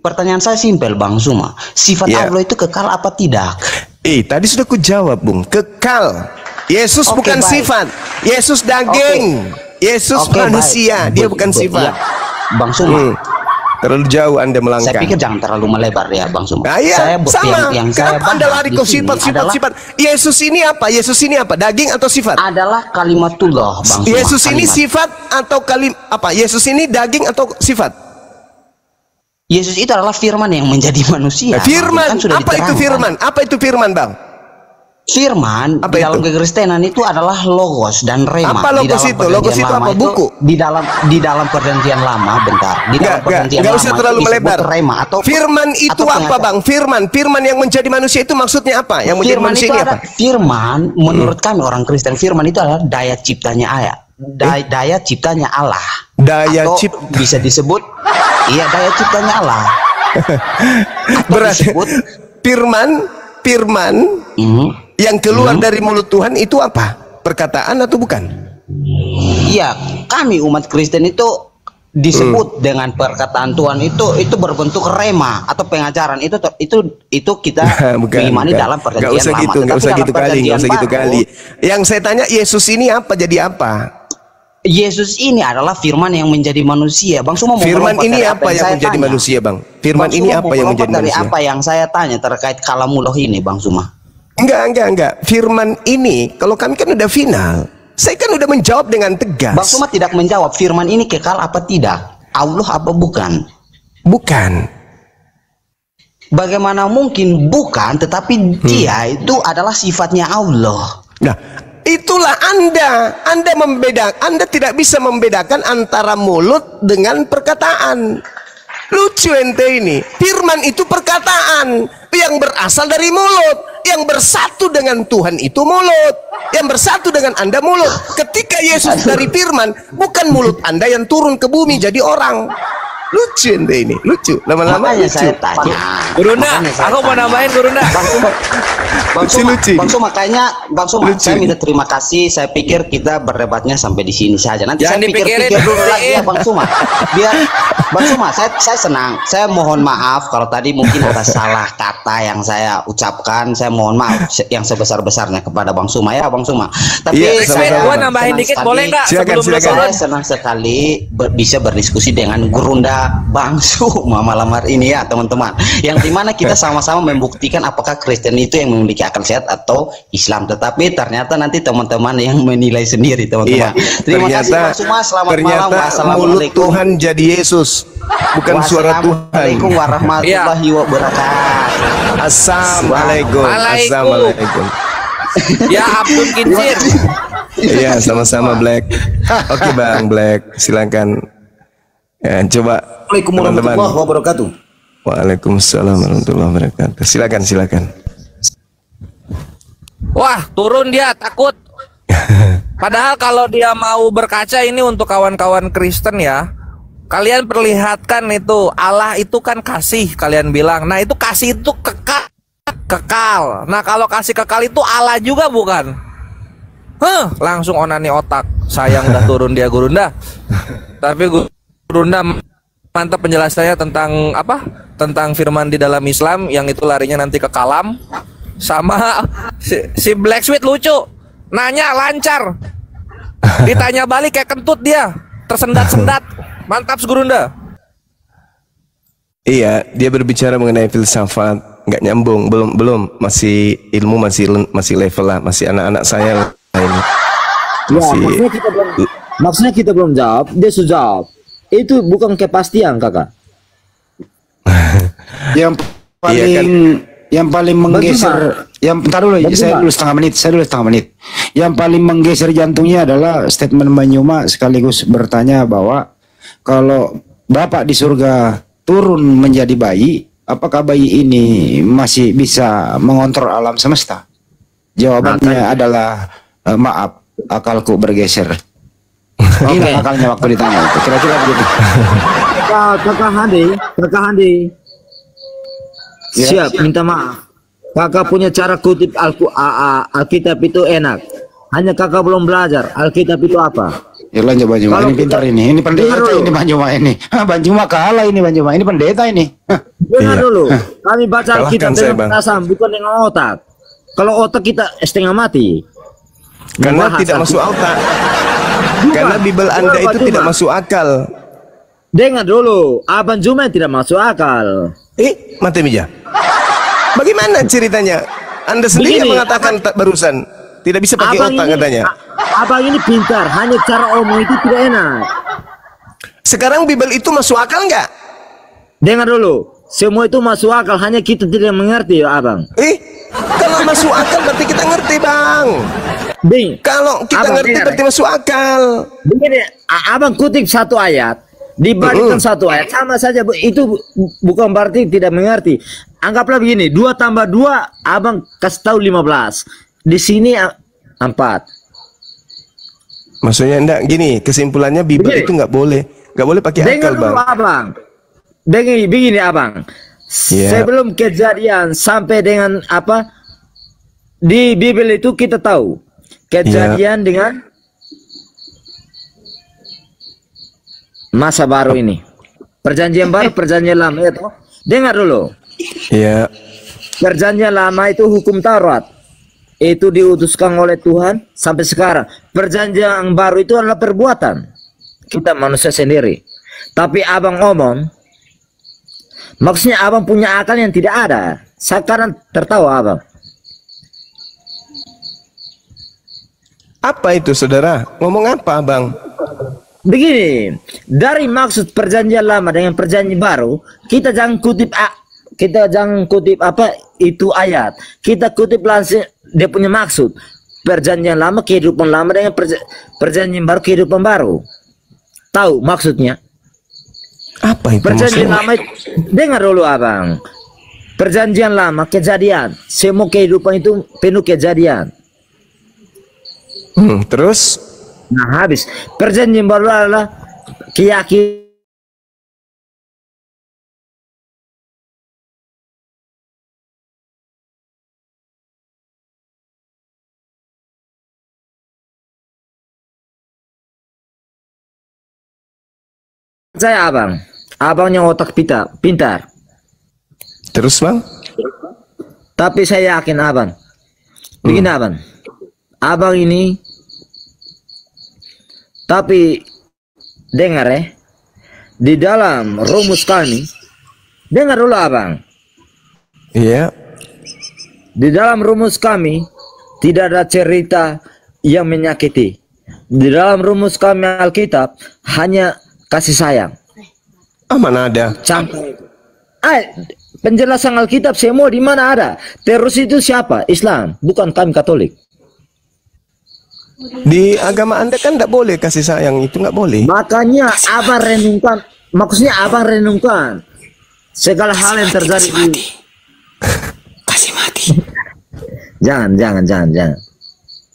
Pertanyaan saya simpel, Bang Suma. Sifat Allah itu kekal apa tidak? Tadi sudah ku jawab, Bung. Kekal. Yesus bukan sifat. Yesus daging. Yesus manusia. Dia bukan sifat. Ya. Bang Suma. Terlalu jauh Anda melangkah. Saya pikir jangan terlalu melebar ya, Bang Suma. Nah, iya, sama. Yang saya Anda lari ke sifat-sifat? Yesus ini apa? Yesus ini apa? Daging atau sifat? Adalah kalimatullah, Bang Suma. Yesus ini sifat atau Yesus ini daging atau sifat? Yesus itu adalah firman yang menjadi manusia. Firman, kan apa itu firman? Apa itu firman, Bang? Firman apa di dalam kekristenan itu adalah logos dan rema. Apa logos itu? Logos itu apa? Buku? Di dalam perjanjian lama, bentar. Di dalam perjanjian lama usah terlalu melebar. Rema atau firman itu apa, Bang? Firman yang menjadi manusia itu maksudnya apa? Yang menjadi manusia ini apa? Firman menurut kami orang Kristen, firman itu adalah daya ciptanya ayat. Daya ciptanya Allah. Bisa disebut daya ciptanya Allah. Berarti firman yang keluar dari mulut Tuhan itu apa? Perkataan atau bukan? Iya, kami umat Kristen itu disebut dengan perkataan Tuhan itu berbentuk rema atau pengajaran itu kita mengimani dalam perjanjian lama. Nggak usah gitu kali. Yang saya tanya, Yesus ini apa? Jadi apa? Yesus ini adalah firman yang menjadi manusia, Bang. Semua firman ini apa yang menjadi manusia, Bang? Firman ini apa yang menjadi manusia? Dari apa yang saya tanya terkait kalamullah ini, Bang Suma? Enggak. Firman ini, kalau kami kan udah final. Saya kan udah menjawab dengan tegas. Bang Suma tidak menjawab. Firman ini kekal apa tidak? Allah apa bukan? Bukan. Bagaimana mungkin bukan, tetapi dia itu adalah sifatnya Allah. Nah, itulah Anda tidak bisa membedakan antara mulut dengan perkataan. Lucu ente ini. Firman itu perkataan yang berasal dari mulut. Yang bersatu dengan Tuhan itu mulut. Yang bersatu dengan Anda mulut. Ketika Yesus dari firman, bukan mulut Anda yang turun ke bumi jadi orang. Lucu ente ini, lucu. Lama-lama lucu. Saya tanya. Gurunda, aku mau nambahin Gurunda. Bang Suma, kayaknya Bang Suma, saya minta terima kasih. Saya pikir kita berdebatnya sampai di sini saja. Nanti saya pikir-pikir dulu lagi ya, Bang Suma. Biar Bang Suma, saya senang. Saya mohon maaf kalau tadi mungkin ada salah kata yang saya ucapkan. Saya mohon maaf yang sebesar-besarnya kepada Bang Suma ya, Bang Suma. Tapi gua nambahin dikit boleh nggak? Saya senang sekali bisa berdiskusi dengan Gurunda Bang Suma malam hari ini ya, teman-teman. Yang dimana kita sama-sama membuktikan apakah Kristen itu yang memiliki akal sehat atau Islam. Tetapi ternyata nanti teman-teman yang menilai sendiri, teman-teman. Terima kasih Bang Suma. Selamat malam. Mulut Tuhan jadi Yesus, bukan suara Tuhan. Assalamualaikum warahmatullahi wabarakatuh. Assalamualaikum. Assalamualaikum. Ya ampun kincir. Iya, sama-sama Black. Oke Bang Black, silakan. Ya, coba. Assalamualaikum warahmatullahi wabarakatuh. Waalaikumsalam warahmatullahi wabarakatuh. Silakan. Wah, turun dia takut. Padahal kalau dia mau berkaca ini untuk kawan-kawan Kristen ya. Kalian perlihatkan itu Allah itu kan kasih, kalian bilang. Nah, itu kasih itu kekal. Nah, kalau kasih kekal itu Allah juga bukan? Langsung onani otak. Sayang udah turun dia Gurunda. Tapi Gurunda mantap penjelasannya tentang apa? Tentang firman di dalam Islam yang itu larinya nanti ke kalam. Sama si Black Sweet lucu. Nanya lancar. Ditanya balik kayak kentut dia. Tersendat-sendat. Mantap Gurunda. Iya, dia berbicara mengenai filsafat, nggak nyambung, belum masih ilmu masih level lah, masih anak-anak saya lah ini. Masih... Ya, maksudnya kita belum jawab, dia sudah jawab. Itu bukan kepastian, Kakak. Yang paling menggeser, saya dulu setengah menit. Yang paling menggeser jantungnya adalah statement Banyuma sekaligus bertanya bahwa kalau Bapak di surga turun menjadi bayi, apakah bayi ini masih bisa mengontrol alam semesta? Jawabannya adalah maaf, akalku bergeser. Ini akalnya waktu ditanya itu. Kira-kira begitu. Kakak Handi. Siap, minta maaf. Kakak punya cara kutip Alkitab itu enak. Hanya kakak belum belajar. Alkitab itu apa? Ya lanjut Bang Juma. Ini pintar ini. Ini pendeta ini Bang Juma ini. Bang Juma kalah ini Bang Juma. Ini pendeta ini. Dengar dulu. Kami baca Alkitab Kalahkan saya, dengan Bang. perasaan, bukan dengan otak. Kalau otak kita setengah mati. Karena Membahas tidak masuk Alkitab. otak. Bukan. Karena Bible Anda Bukan, itu Bang tidak Juma. masuk akal. Dengar dulu. Abang Juma yang tidak masuk akal. Mati Mija. Bagaimana ceritanya? Anda sendiri yang Begini, mengatakan tak barusan tidak bisa pakai otak katanya. Abang ini pintar, hanya cara omong itu tidak enak. Sekarang Bible itu masuk akal nggak? Dengar dulu, semua itu masuk akal, hanya kita tidak mengerti ya abang. Kalau masuk akal berarti kita ngerti bang. Bing, Kalau kita abang ngerti dengar, berarti masuk akal. begini, abang kutip satu ayat, dibalikan satu ayat, sama saja. Itu bukan berarti tidak mengerti. Anggaplah begini, 2 tambah 2, abang kasih tahu 15. Di sini 4. Maksudnya enggak gini, kesimpulannya Bible Begini. itu nggak boleh pakai Dengar akal dulu bang. abang. Begini abang. Iya. Sebelum kejadian sampai dengan apa? Di Bible itu kita tahu kejadian dengan masa baru ini. Perjanjian baru, perjanjian lama itu. Dengar dulu. Iya. Perjanjian lama itu hukum Taurat. Itu diutuskan oleh Tuhan sampai sekarang. Perjanjian baru itu adalah perbuatan kita manusia sendiri. Tapi abang ngomong, maksudnya abang punya akal yang tidak ada. Sekarang tertawa abang. Apa itu saudara? Ngomong apa bang? Begini, dari maksud perjanjian lama dengan perjanjian baru, kita jangan kutip apa itu ayat. Kita kutip langsung dia punya maksud. Perjanjian lama kehidupan lama dengan perjanjian baru kehidupan baru. Tahu maksudnya? Apa itu Perjanjian maksudnya? lama, dengar dulu abang. Perjanjian lama kejadian, semua kehidupan itu penuh kejadian. Terus? Nah habis, perjanjian baru adalah keyakinan. Saya abang yang otak pintar. Terus bang? Tapi saya yakin abang. Begini abang ini. Tapi dengar di dalam rumus kami, dengar dulu abang. Iya. Di dalam rumus kami tidak ada cerita yang menyakiti. Di dalam rumus kami Alkitab hanya kasih sayang. Mana ada? Sampai penjelasan Alkitab semua di mana ada. Terus itu siapa? Islam, bukan kami Katolik. Di agama Anda kan tidak boleh kasih sayang, itu nggak boleh. Makanya abang renungkan, maksudnya abang renungkan segala hal yang terjadi di Kasih mati. Jangan.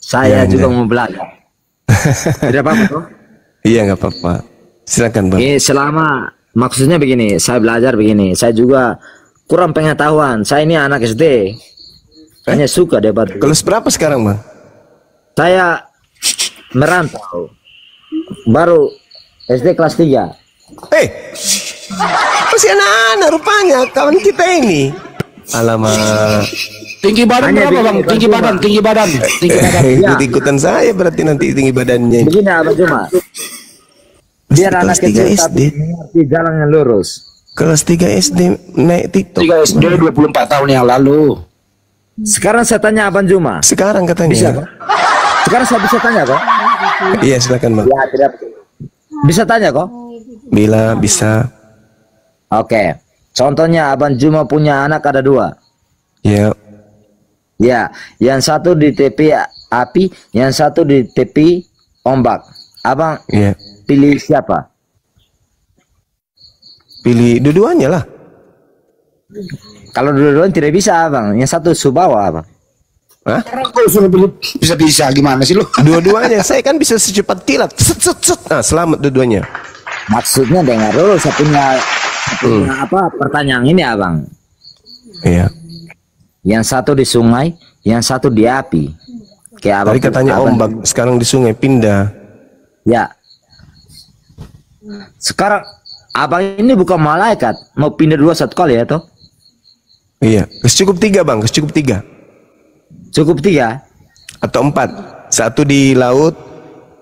Saya juga mau belajar. Tidak apa-apa toh? Iya nggak apa-apa. Silakan bang. Selama maksudnya begini, saya belajar begini, saya juga kurang pengetahuan. Saya ini anak SD, hanya suka debat. Kelas berapa sekarang bang? Saya merantau, baru SD kelas 3. Masih anak-anak rupanya kawan kita ini. Alamak. Tinggi badan Hanya berapa bang? begini, Tinggi badan. Ikut-ikutan saya berarti nanti tinggi badannya. Begini abang cuma, biar Kelas anak 3 kecil SD. tapi mengerti jalan yang lurus. Kelas 3 SD naik TikTok. 3 SD 24 tahun yang lalu. Sekarang saya tanya abang Juma, Sekarang katanya. bisa Pak? Sekarang saya bisa tanya kok? Iya silakan bang. Ya tidak. Bisa tanya kok? Bila bisa. Oke. Contohnya abang Juma punya anak ada 2. Ya. Ya, yang satu di tepi api, yang satu di tepi ombak. Abang Iya. pilih siapa? Pilih dua-duanya lah. Kalau dua-duanya tidak bisa abang, yang satu subawa abang. Hah? Kalau suruh pilih bisa gimana sih lu? Dua-duanya. Saya kan bisa secepat kilat. Set. Nah, selamat dua-duanya. Maksudnya dengar dulu, saya punya apa pertanyaan ini abang. Iya. Yang satu di sungai, yang satu di api. Kayak Tadi katanya ombak, sekarang di sungai pindah. Ya. Sekarang abang ini bukan malaikat, mau pindah 2 satu kali ya toh? Iya, cukup 3 bang, cukup 3 Cukup 3 atau 4. Satu di laut,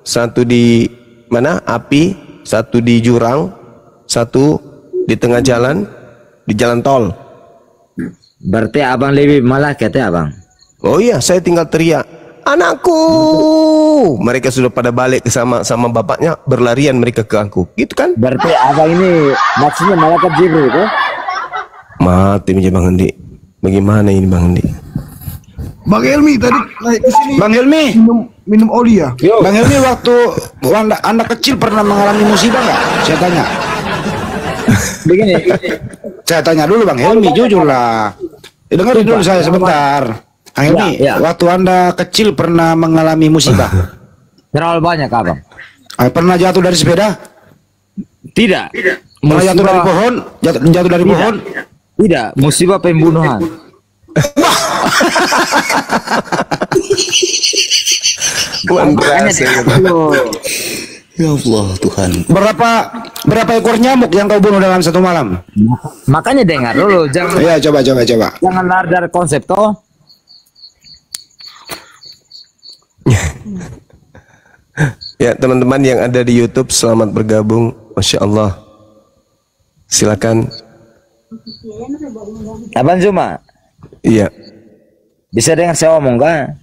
satu di mana? Api, satu di jurang, satu di tengah jalan, di jalan tol. Berarti abang lebih malaikat ya abang? Oh iya, saya tinggal teriak, anakku. Mereka sudah pada balik ke sama bapaknya, berlarian mereka ke aku. Gitu kan? Berarti abang ini maksudnya malaikat Jibril tuh? Mati aja Bang Hendi. Bagaimana ini Bang Hendi? Bang Helmi tadi naik ke sini. Bang Helmi minum oli ya. Bang Helmi waktu anda kecil pernah mengalami musibah nggak? Saya tanya. Begini. Saya tanya dulu Bang Helmi, jujur lah. Dengerin dulu saya sebentar. Bang Helmi, waktu anda kecil pernah mengalami musibah? Terlalu banyak abang. Pernah jatuh dari sepeda? Tidak. Pernah jatuh dari pohon? Jatuh dari pohon? Tidak. Musibah pembunuhan. Ya Allah Tuhan. Berapa ekor nyamuk yang kau bunuh dalam satu malam? Makanya dengar dulu, jangan. Ya coba. Jangan lari dari konsep toh. Ya teman-teman yang ada di YouTube, selamat bergabung. Masya Allah. Silakan. Abang Zuma. Iya. Bisa dengar saya omong kan?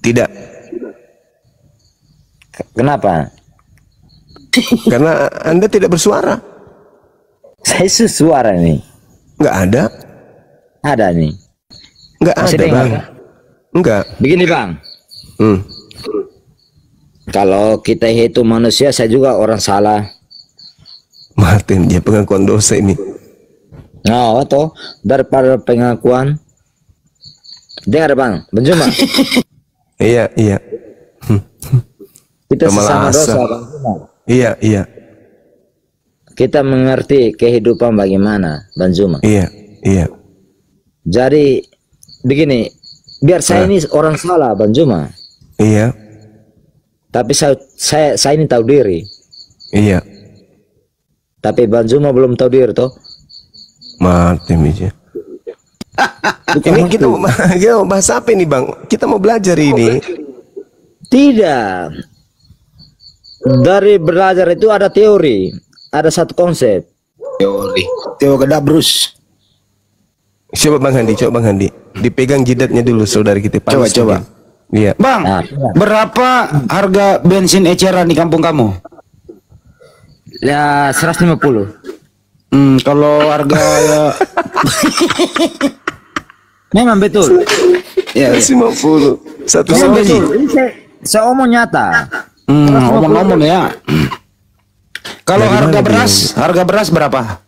Tidak. Kenapa? Karena Anda tidak bersuara. Saya suara nih. Nggak ada. Ada nih. Nggak Masih ada dengar, Bang. kan? Enggak. Begini Bang. Kalau kita itu manusia, saya juga orang salah. Martin, dia pengakuan dosa ini. Nah, atau daripada pengakuan. Dengar Bang, Benjuma. Iya. Kita sesama Malah dosa asa. Bang Zuma. Iya. Kita mengerti kehidupan bagaimana Bang Zuma. Iya. Jadi begini, biar saya ini orang salah Bang Zuma. Iya. Tapi saya ini tahu diri. Iya. Tapi Bang Zuma belum tahu diri toh. Martin aja. Ini kita mau bahas apa ini Bang? Kita mau belajar ini. Tidak. Dari belajar itu ada teori, ada satu konsep. Teo Gedabrus. Coba Bang Handi. Dipegang jidatnya dulu saudara kita. Coba. Iya. Bang, berapa harga bensin eceran di kampung kamu? Ya 150. Kalau harga ya Memang betul. ya 50. Satu Memang segi. betul. Ini saya omong nyata. ngomong-ngomong ya. Kalau harga beras berapa?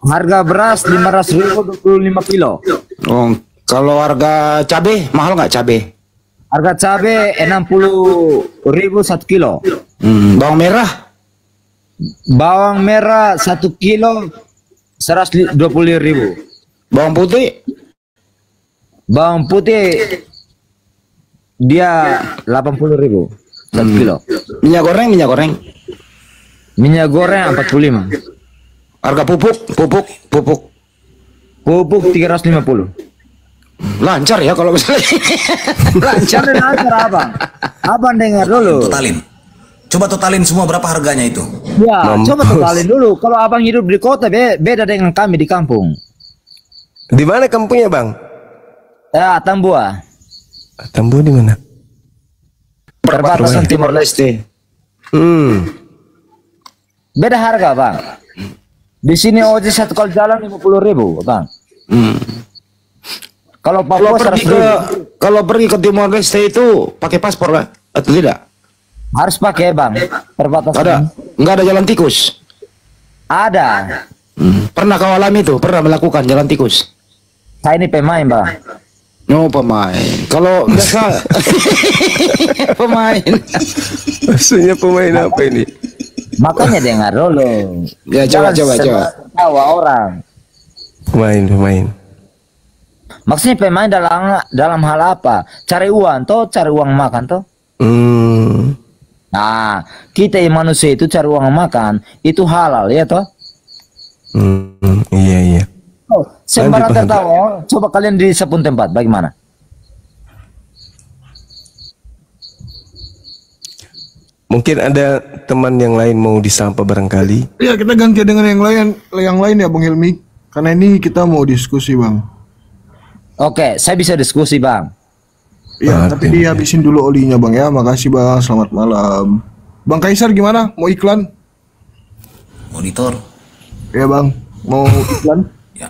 Harga beras 500.000 25 kilo. Oh, kalau harga cabe mahal nggak cabe? Harga cabe 60.000 1 kilo. Bawang merah? Bawang merah 1 kilo 120.000. Bawang putih? Bawang putih dia 80.000 1 kilo. Minyak goreng? Minyak goreng 45. Harga pupuk? Pupuk 350. Lancar ya kalau misalnya. Lancar abang. Abang dengar dulu. Coba totalin semua berapa harganya itu. Ya, coba totalin dulu. Kalau abang hidup di kota beda dengan kami di kampung. Di mana kampungnya Bang? Ya, Tambua. Tambua di mana? Perbatasan Timor Leste. Beda harga Bang. Di sini ojek satu kali jalan 50.000 Bang. Kalau Papua 100.000. Kalau pergi ke Timor Leste itu pakai paspor lah atau tidak? Harus pakai Bang. Perbatasan. Nggak ada jalan tikus? Ada. Pernah kau alami itu? Pernah melakukan jalan tikus? Saya ini pemain Bang. Oh pemain. Kalau biasa pemain. Maksudnya pemain apa ini? Makanya dengar dulu. Ya coba. Tawa orang. Pemain. Maksudnya pemain dalam hal apa? Cari uang toh, cari uang makan toh. Nah, kita yang manusia itu cari uang makan itu halal ya toh? Iya. Oh, sembarang tertawa. Coba kalian di sepun tempat, bagaimana? Mungkin ada teman yang lain mau disapa barangkali. Iya, kita ganti dengan yang lain ya Bang Helmi. Karena ini kita mau diskusi Bang. Oke, saya bisa diskusi Bang. Iya, tapi dihabisin dulu olinya Bang ya. Makasih Bang, selamat malam. Bang Kaisar gimana? Mau iklan? Monitor. Ya Bang, mau iklan? Ya.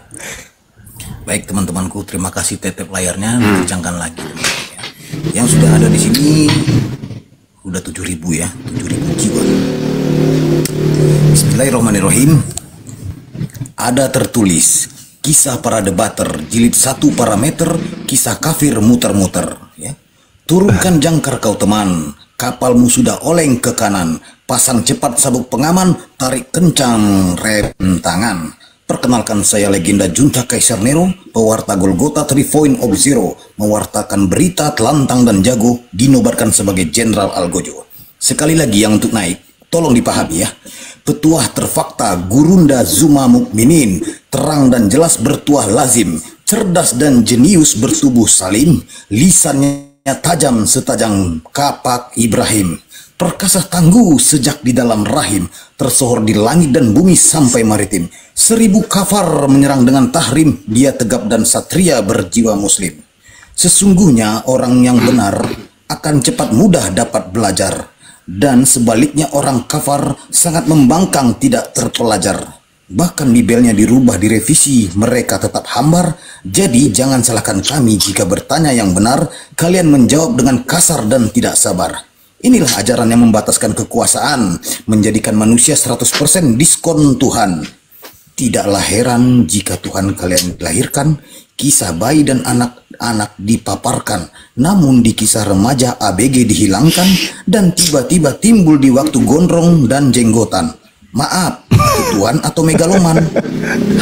Baik teman-temanku, terima kasih tetep layarnya dikencangkan lagi. Yang sudah ada di sini udah 7.000 ya, 7.000 jiwa. Bismillahirrahmanirrahim. Ada tertulis kisah para debater jilid 1 parameter, kisah kafir muter-muter ya. Turunkan jangkar kau teman, kapalmu sudah oleng ke kanan, pasang cepat sabuk pengaman, tarik kencang rem tangan. Perkenalkan saya legenda junta Kaisar Nero, pewarta Golgota 3.0, mewartakan berita telantang dan jago, dinobatkan sebagai Jenderal Algojo. Sekali lagi yang untuk naik, tolong dipahami ya. Petuah terfakta Gurunda Zuma Mukminin, terang dan jelas bertuah lazim, cerdas dan jenius bertubuh salim, lisannya tajam setajam kapak Ibrahim. Perkasa tangguh sejak di dalam rahim, tersohor di langit dan bumi sampai maritim. 1000 kafar menyerang dengan tahrim, dia tegap dan satria berjiwa muslim. Sesungguhnya orang yang benar akan cepat mudah dapat belajar, dan sebaliknya orang kafar sangat membangkang tidak terpelajar. Bahkan bibelnya dirubah, direvisi, mereka tetap hambar. Jadi jangan salahkan kami jika bertanya yang benar, kalian menjawab dengan kasar dan tidak sabar. Inilah ajaran yang membataskan kekuasaan, menjadikan manusia 100% diskon Tuhan. Tidaklah heran jika Tuhan kalian dilahirkan, kisah bayi dan anak-anak dipaparkan, namun di kisah remaja ABG dihilangkan, dan tiba-tiba timbul di waktu gondrong dan jenggotan. Maaf, Tuhan atau megaloman,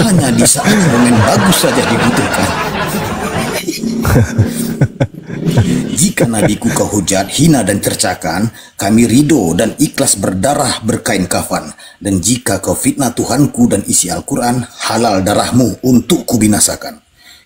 hanya di saat momen bagus saja dibutuhkan. Jika nabiku kau hujat, hina dan cercakan, kami ridho dan ikhlas berdarah berkain kafan. Dan jika kau fitnah Tuhanku dan isi Al-Quran, halal darahmu untuk kubinasakan.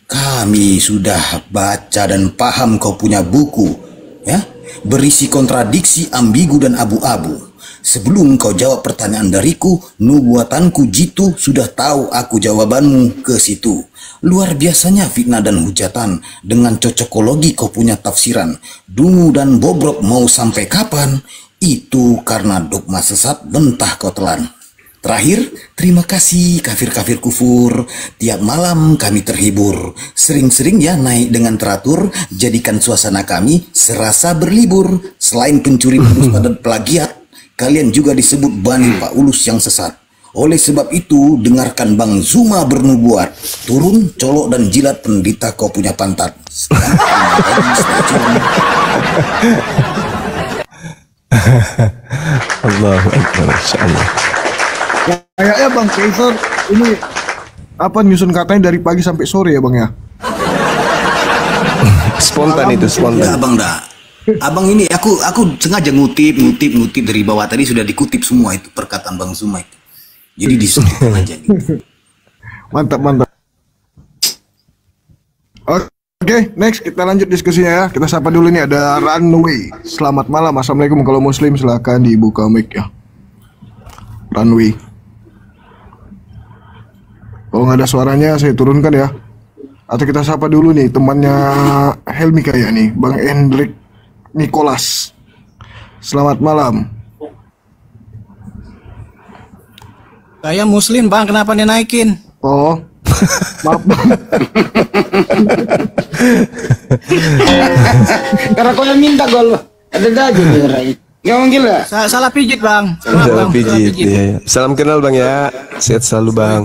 Kami sudah baca dan paham kau punya buku, ya, berisi kontradiksi, ambigu dan abu-abu. Sebelum kau jawab pertanyaan dariku, nubuatanku jitu, sudah tahu aku jawabanmu ke situ. Luar biasanya fitnah dan hujatan, dengan cocokologi kau punya tafsiran. Dungu dan bobrok mau sampai kapan? Itu karena dogma sesat bentah kau telan. Terakhir, terima kasih kafir-kafir kufur. Tiap malam kami terhibur. Sering-sering ya naik dengan teratur, jadikan suasana kami serasa berlibur. Selain pencuri penusta dan plagiat, kalian juga disebut Bani Paulus yang sesat. Oleh sebab itu, dengarkan Bang Zuma bernubuat. Turun, colok dan jilat pendeta kau punya pantat. Allahu Akbar, insyaallah. Kayaknya Bang Kaisar ini apa nyusun katanya dari pagi sampai sore ya Bang ya? Spontan itu, spontan. Enggak, Bang, dah. Abang ini aku sengaja ngutip dari bawah, tadi sudah dikutip semua itu perkataan Bang Zuma itu. Jadi disebutkan aja gitu. Mantap. Oke, next kita lanjut diskusinya ya. Kita sapa dulu nih, ada Runway. Selamat malam, assalamualaikum. Kalau muslim silahkan dibuka mic ya. Runway. Kalau nggak ada suaranya saya turunkan ya. Atau kita sapa dulu nih temannya Helmi kayak nih, Bang Hendrik Nicholas. Selamat malam. Saya muslim Bang, kenapa dinaikin? Oh, maaf Bang. Karena kau yang minta gol, ada aja nih. Nggak mungkin lah. Salah pijit Bang. Salah pijit. Ya. Salam kenal Bang ya. Sehat selalu Bang.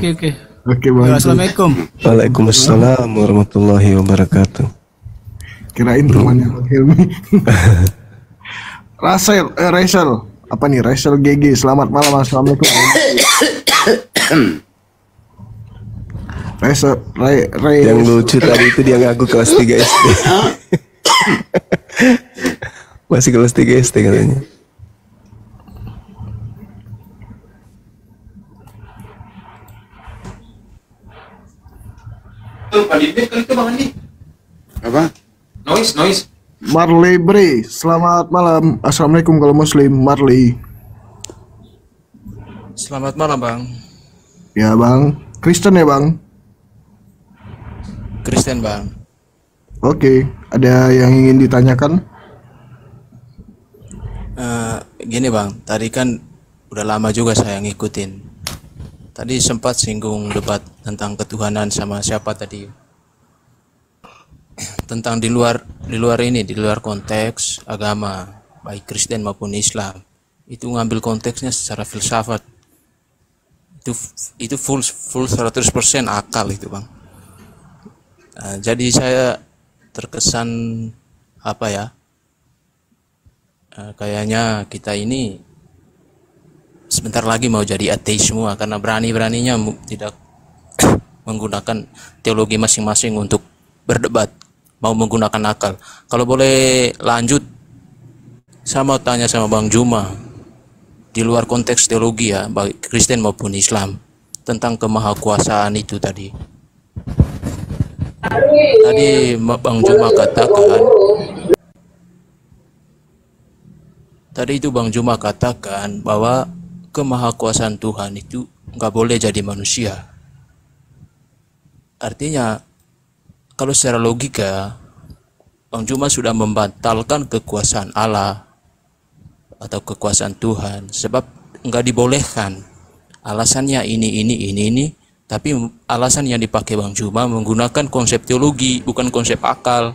Oke Bang. Assalamualaikum. Waalaikumsalam warahmatullahi wabarakatuh. Kirain temannya Bang Helmi. Rachel, apa nih? Rachel GG, selamat malam, assalamualaikum. Yang lucu tadi itu dia ngaku kelas 3 SD. Masih kelas 3 SD katanya. Apa? Noise. Marley Bre, selamat malam. Assalamualaikum kalau Muslim, Marley. Selamat malam, Bang. Ya, Bang. Kristen ya, Bang? Kristen, Bang. Oke, ada yang ingin ditanyakan? Gini, Bang. Tadi kan udah lama juga saya ngikutin. Tadi sempat singgung debat tentang ketuhanan sama siapa tadi? Tentang di luar konteks agama, baik Kristen maupun Islam. Itu ngambil konteksnya secara filsafat. Itu full 100% akal itu, Bang. Jadi saya terkesan kayaknya kita ini sebentar lagi mau jadi ateis semua karena berani-beraninya tidak menggunakan teologi masing-masing untuk berdebat, mau menggunakan akal. Kalau boleh lanjut, saya mau tanya sama Bang Juma, di luar konteks teologi ya, baik Kristen maupun Islam, tentang kemahakuasaan itu tadi. Tadi Bang Juma katakan bahwa kemahakuasaan Tuhan itu nggak boleh jadi manusia. Artinya kalau secara logika Bang Juma sudah membatalkan kekuasaan Allah atau kekuasaan Tuhan, sebab nggak dibolehkan. Alasannya ini, tapi alasan yang dipakai Bang Juma menggunakan konsep teologi, bukan konsep akal.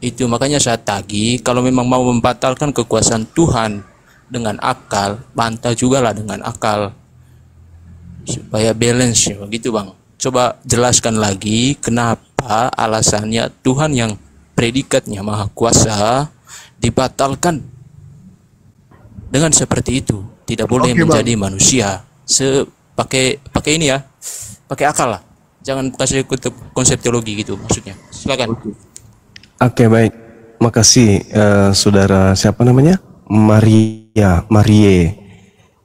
Itu makanya saya tagih, kalau memang mau membatalkan kekuasaan Tuhan dengan akal, bantah juga lah dengan akal, supaya balance ya, begitu Bang. Coba jelaskan lagi kenapa alasannya Tuhan yang predikatnya maha kuasa dibatalkan dengan seperti itu, tidak boleh menjadi manusia. Pakai ini ya, pakai akal lah, jangan kasih konsep teologi gitu maksudnya. Silakan. Oke, baik, makasih saudara siapa namanya, Marie.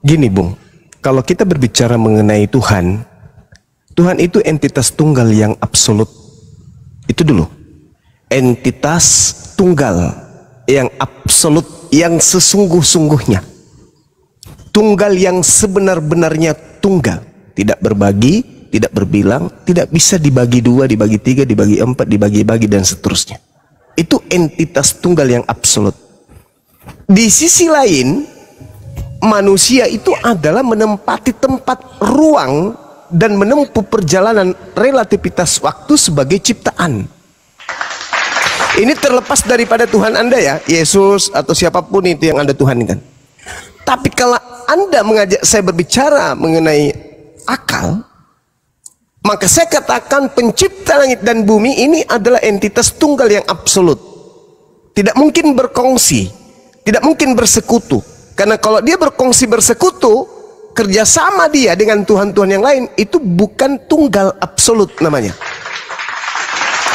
Gini Bung, kalau kita berbicara mengenai Tuhan itu entitas tunggal yang absolut. Itu dulu, entitas tunggal yang absolut, yang sesungguh-sungguhnya, tunggal yang sebenar-benarnya tunggal, tidak berbagi, tidak berbilang, tidak bisa dibagi 2, dibagi 3, dibagi 4, dibagi-bagi dan seterusnya. Itu entitas tunggal yang absolut. Di sisi lain, manusia itu adalah menempati tempat ruang dan menempuh perjalanan relativitas waktu sebagai ciptaan. Ini terlepas daripada Tuhan Anda ya, Yesus atau siapapun itu yang Anda Tuhankan. Tapi kalau Anda mengajak saya berbicara mengenai akal, maka saya katakan pencipta langit dan bumi ini adalah entitas tunggal yang absolut. Tidak mungkin berkongsi, tidak mungkin bersekutu. Karena kalau dia berkongsi bersekutu, kerjasama dia dengan Tuhan-Tuhan yang lain, itu bukan tunggal absolut namanya.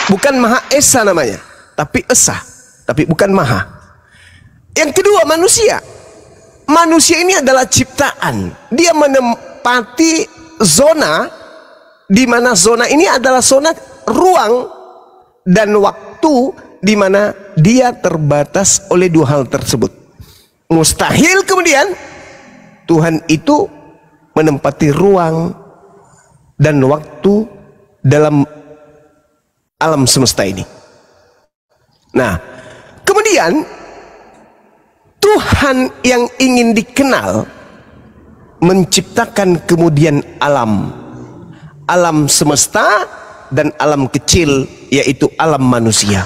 Bukan Maha Esa namanya, tapi Esa, tapi bukan Maha. Yang kedua, manusia. Manusia ini adalah ciptaan. Dia menempati zona di mana zona ini adalah zona ruang dan waktu di mana dia terbatas oleh 2 hal tersebut. Mustahil kemudian Tuhan itu menempati ruang dan waktu dalam alam semesta ini. Nah, kemudian Tuhan yang ingin dikenal menciptakan kemudian alam semesta dan alam kecil, yaitu alam manusia.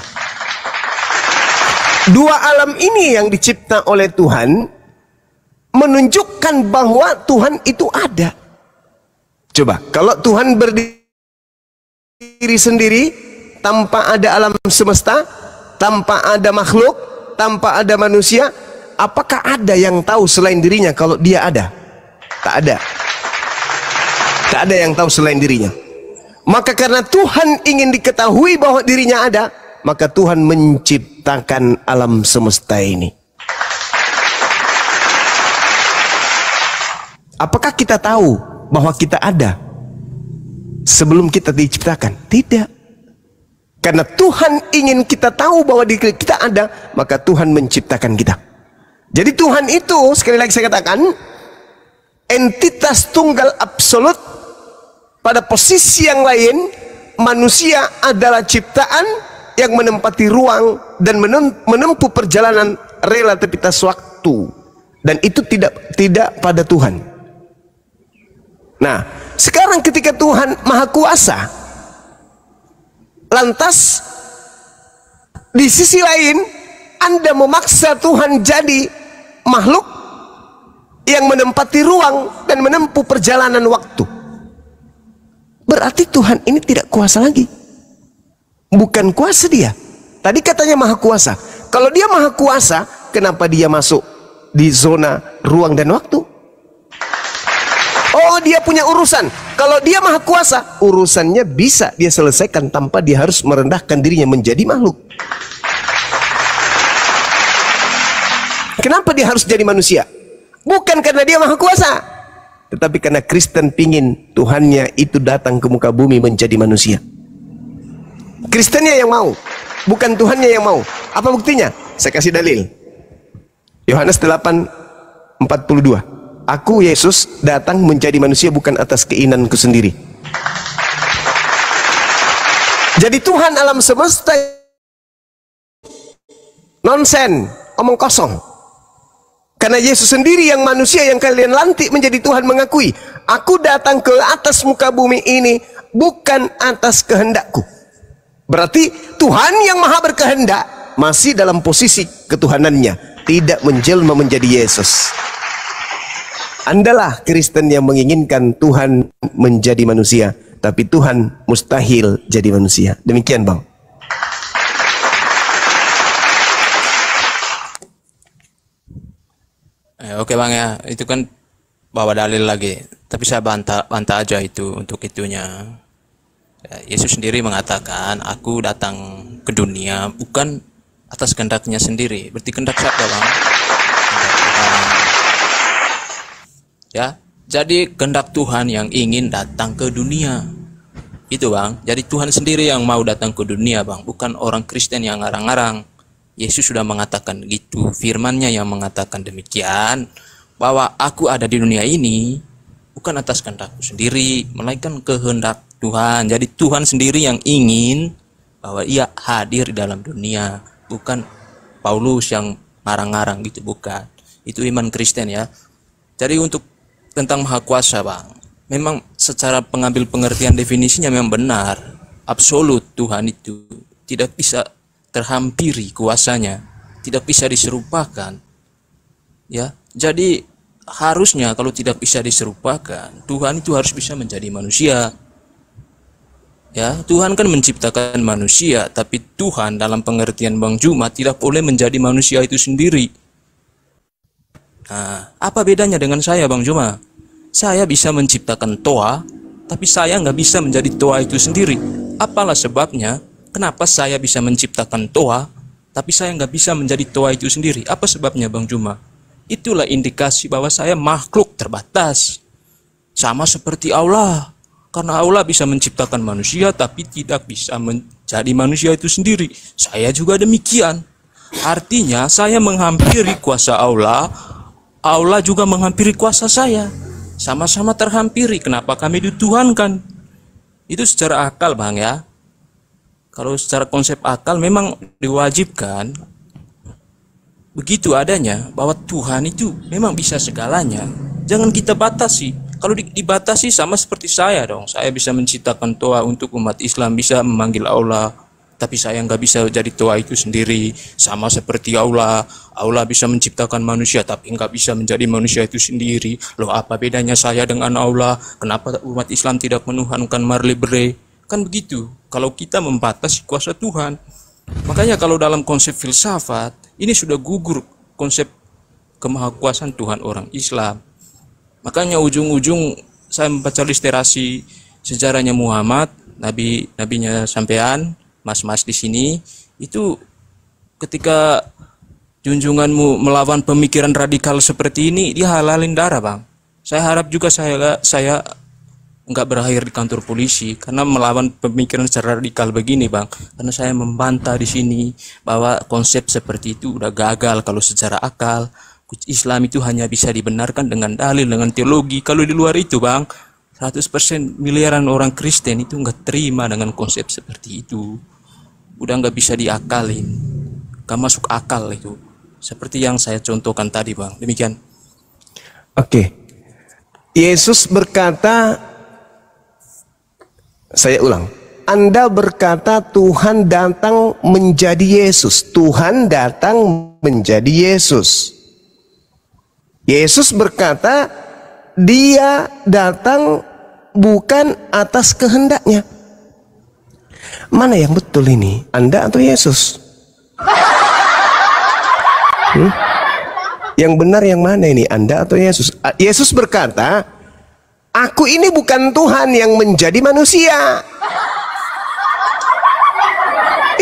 2 alam ini yang dicipta oleh Tuhan menunjukkan bahwa Tuhan itu ada. Coba, kalau Tuhan berdiri sendiri tanpa ada alam semesta, tanpa ada makhluk, tanpa ada manusia, apakah ada yang tahu selain dirinya kalau dia ada? Tak ada. Tak ada yang tahu selain dirinya. Maka karena Tuhan ingin diketahui bahwa dirinya ada, maka Tuhan menciptakan alam semesta ini. Apakah kita tahu bahwa kita ada sebelum kita diciptakan? Tidak. Karena Tuhan ingin kita tahu bahwa diri kita ada, maka Tuhan menciptakan kita. Jadi Tuhan itu, sekali lagi saya katakan, entitas tunggal absolut. Pada posisi yang lain, manusia adalah ciptaan yang menempati ruang dan menempuh perjalanan relativitas waktu. Dan itu tidak pada Tuhan. Nah, sekarang ketika Tuhan Maha Kuasa, lantas di sisi lain Anda memaksa Tuhan jadi makhluk yang menempati ruang dan menempuh perjalanan waktu. Berarti Tuhan ini tidak kuasa lagi. Bukan kuasa dia. Tadi katanya Maha Kuasa. Kalau dia Maha Kuasa, kenapa dia masuk di zona ruang dan waktu? Oh, dia punya urusan. Kalau dia Maha Kuasa, urusannya bisa dia selesaikan tanpa dia harus merendahkan dirinya menjadi makhluk. Kenapa dia harus jadi manusia? Bukan karena dia Maha Kuasa, tetapi karena Kristen pingin Tuhannya itu datang ke muka bumi menjadi manusia. Kristennya yang mau, bukan Tuhannya yang mau. Apa buktinya? Saya kasih dalil. Yohanes 8:42. Aku Yesus datang menjadi manusia bukan atas keinginanku sendiri. Jadi Tuhan alam semesta nonsen, omong kosong. Karena Yesus sendiri yang manusia yang kalian lantik menjadi Tuhan mengakui, aku datang ke atas muka bumi ini bukan atas kehendakku. Berarti Tuhan yang maha berkehendak masih dalam posisi ketuhanannya, tidak menjelma menjadi Yesus. Andalah Kristen yang menginginkan Tuhan menjadi manusia, tapi Tuhan mustahil jadi manusia. Demikian, Bang. Oke Bang ya, itu kan bawa dalil lagi. Tapi saya bantah aja itu untuk itunya. Ya, Yesus sendiri mengatakan, aku datang ke dunia bukan atas kehendaknya sendiri. Berarti kehendak siapa Bang? Ya, jadi kehendak Tuhan yang ingin datang ke dunia. Itu Bang. Jadi Tuhan sendiri yang mau datang ke dunia Bang, bukan orang Kristen yang ngarang-ngarang. Yesus sudah mengatakan gitu, firman-Nya yang mengatakan demikian, bahwa aku ada di dunia ini bukan atas kehendakku sendiri, melainkan kehendak Tuhan. Jadi Tuhan sendiri yang ingin bahwa ia hadir di dalam dunia, bukan Paulus yang ngarang-ngarang gitu, bukan. Itu iman Kristen ya. Jadi untuk tentang Maha Kuasa Bang, memang secara pengambil pengertian definisinya memang benar, absolut. Tuhan itu tidak bisa terhampiri kuasanya, tidak bisa diserupakan ya. Jadi harusnya kalau tidak bisa diserupakan, Tuhan itu harus bisa menjadi manusia ya. Tuhan kan menciptakan manusia, tapi Tuhan dalam pengertian Bang Juma tidak boleh menjadi manusia itu sendiri. Nah, apa bedanya dengan saya Bang Juma? Saya bisa menciptakan toa, tapi saya nggak bisa menjadi toa itu sendiri. Apalah sebabnya? Kenapa saya bisa menciptakan toa, tapi saya nggak bisa menjadi toa itu sendiri? Apa sebabnya Bang Juma? Itulah indikasi bahwa saya makhluk terbatas. Sama seperti Allah. Karena Allah bisa menciptakan manusia, tapi tidak bisa menjadi manusia itu sendiri. Saya juga demikian. Artinya saya menghampiri kuasa Allah, Allah juga menghampiri kuasa saya. Sama-sama terhampiri. Kenapa kami dituhankan? Itu secara akal Bang ya. Kalau secara konsep akal memang diwajibkan begitu adanya, bahwa Tuhan itu memang bisa segalanya. Jangan kita batasi. Kalau dibatasi sama seperti saya dong. Saya bisa menciptakan toa untuk umat Islam, bisa memanggil Allah, tapi saya nggak bisa jadi toa itu sendiri. Sama seperti Allah, Allah bisa menciptakan manusia, tapi nggak bisa menjadi manusia itu sendiri. Loh, apa bedanya saya dengan Allah? Kenapa umat Islam tidak menuhankan Marlibre? Kan begitu. Kalau kita membatasi kuasa Tuhan, makanya kalau dalam konsep filsafat ini sudah gugur konsep kemahakuasaan Tuhan orang Islam. Makanya ujung-ujung saya membaca literasi sejarahnya Muhammad, nabinya sampean, mas-mas di sini itu ketika junjunganmu melawan pemikiran radikal seperti ini, dia halalin darah, Bang. Saya harap juga saya nggak berakhir di kantor polisi karena melawan pemikiran secara radikal begini, Bang. Karena saya membantah di sini bahwa konsep seperti itu udah gagal kalau secara akal. Islam itu hanya bisa dibenarkan dengan dalil, dengan teologi. Kalau di luar itu, Bang, 100% miliaran orang Kristen itu nggak terima dengan konsep seperti itu. Udah nggak bisa diakalin, nggak masuk akal itu. Seperti yang saya contohkan tadi, Bang. Demikian. Oke. Yesus berkata, saya ulang, Anda berkata Tuhan datang menjadi Yesus. Tuhan datang menjadi Yesus. Yesus berkata, dia datang bukan atas kehendaknya. Mana yang betul ini? Anda atau Yesus? Yang benar yang mana ini? Anda atau Yesus? Yesus berkata, aku ini bukan Tuhan yang menjadi manusia.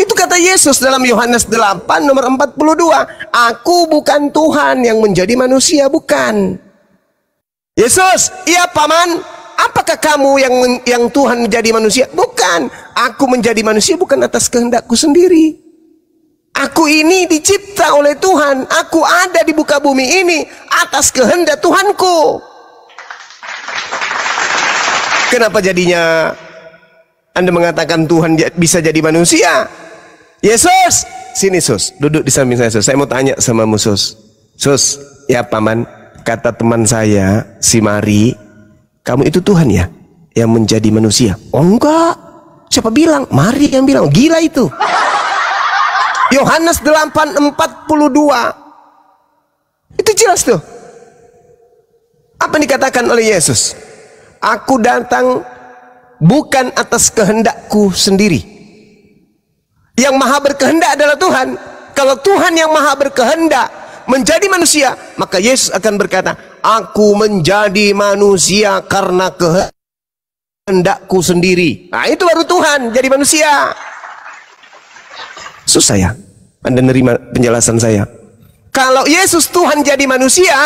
Itu kata Yesus dalam Yohanes 8 nomor 42. Aku bukan Tuhan yang menjadi manusia, bukan. Yesus, iya paman, apakah kamu yang Tuhan menjadi manusia? Bukan. Aku menjadi manusia bukan atas kehendakku sendiri. Aku ini dicipta oleh Tuhan. Aku ada di muka bumi ini atas kehendak Tuhanku. Kenapa jadinya Anda mengatakan Tuhan bisa jadi manusia? Yesus, sini Sus, duduk di samping saya Sus. Saya mau tanya sama Sus. Sus, ya paman, kata teman saya, si Mari, kamu itu Tuhan ya yang menjadi manusia? Oh enggak. Siapa bilang? Mari yang bilang. Gila itu. Yohanes 8:42. Itu jelas tuh. Apa yang dikatakan oleh Yesus? Aku datang bukan atas kehendakku sendiri. Yang maha berkehendak adalah Tuhan. Kalau Tuhan yang maha berkehendak menjadi manusia, maka Yesus akan berkata, aku menjadi manusia karena kehendakku sendiri. Nah itu baru Tuhan jadi manusia. Susah ya Anda nerima penjelasan saya? Kalau Yesus Tuhan jadi manusia,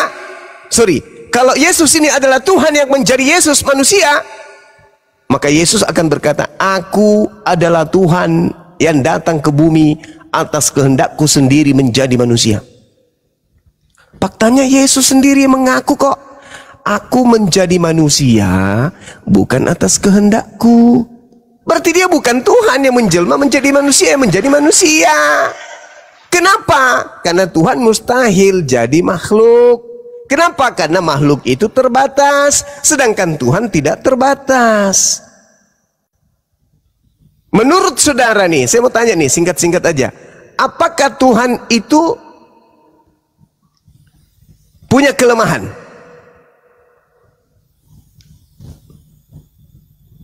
kalau Yesus ini adalah Tuhan yang menjadi Yesus manusia, maka Yesus akan berkata, aku adalah Tuhan yang datang ke bumi atas kehendakku sendiri menjadi manusia. Faktanya Yesus sendiri mengaku kok, aku menjadi manusia bukan atas kehendakku. Berarti dia bukan Tuhan yang menjelma menjadi manusia, yang menjadi manusia. Kenapa? Karena Tuhan mustahil jadi makhluk. Kenapa? Karena makhluk itu terbatas, sedangkan Tuhan tidak terbatas. Menurut saudara nih, saya mau tanya nih, singkat-singkat aja. Apakah Tuhan itu punya kelemahan?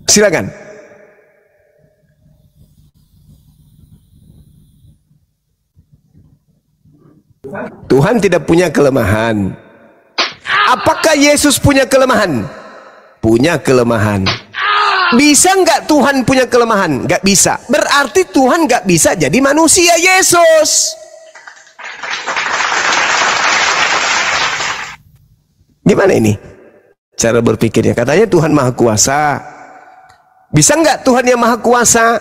Silakan. Tuhan tidak punya kelemahan. Apakah Yesus punya kelemahan? Punya kelemahan. Bisa nggak Tuhan punya kelemahan? Nggak bisa. Berarti Tuhan nggak bisa jadi manusia Yesus. Gimana ini cara berpikirnya? Katanya Tuhan Maha Kuasa. Bisa nggak Tuhan yang Maha Kuasa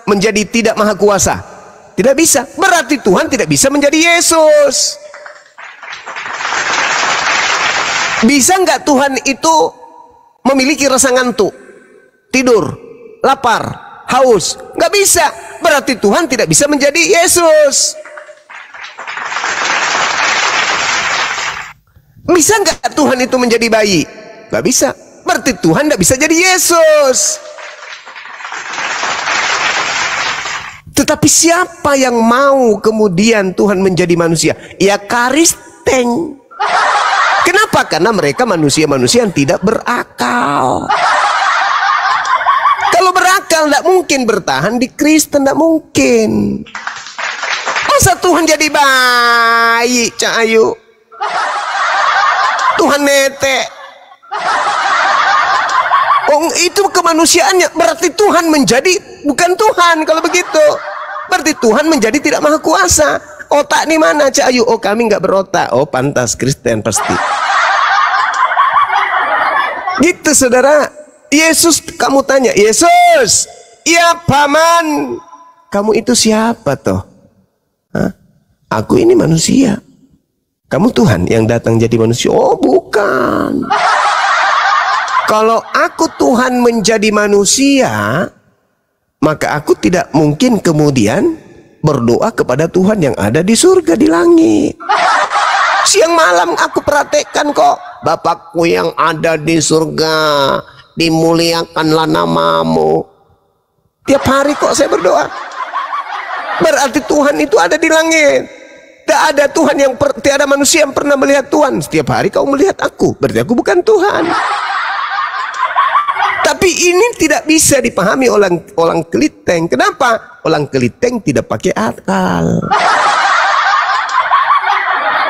menjadi tidak Maha Kuasa? Tidak bisa. Berarti Tuhan tidak bisa menjadi Yesus. Bisa nggak Tuhan itu memiliki rasa ngantuk, tidur, lapar, haus? Nggak bisa. Berarti Tuhan tidak bisa menjadi Yesus. Bisa nggak Tuhan itu menjadi bayi? Nggak bisa. Berarti Tuhan nggak bisa jadi Yesus. Tetapi siapa yang mau kemudian Tuhan menjadi manusia? Ya Kristen. Kenapa? Karena mereka manusia-manusia yang tidak berakal. Kalau berakal tidak mungkin bertahan di Kristen, tidak mungkin. Masa Tuhan jadi bayi, Cak Ayu? Tuhan netek. Oh, itu kemanusiaannya. Berarti Tuhan menjadi bukan Tuhan kalau begitu. Berarti Tuhan menjadi tidak maha kuasa. Otak nih mana Cak Ayu? Oh kami nggak berotak. Oh pantas Kristen pasti. Gitu saudara. Yesus, kamu tanya, Yesus, iya paman, kamu itu siapa toh? Hah? Aku ini manusia. Kamu Tuhan yang datang jadi manusia? Oh bukan. Kalau aku Tuhan menjadi manusia, maka aku tidak mungkin kemudian berdoa kepada Tuhan yang ada di surga di langit. Siang malam aku praktekkan kok. Bapakku yang ada di surga, dimuliakanlah namamu. Tiap hari kok saya berdoa. Berarti Tuhan itu ada di langit. Tidak ada Tuhan yang tiada manusia yang pernah melihat Tuhan. Setiap hari kau melihat aku, berarti aku bukan Tuhan. Tapi ini tidak bisa dipahami orang keliteng. Kenapa? Orang keliteng tidak pakai akal.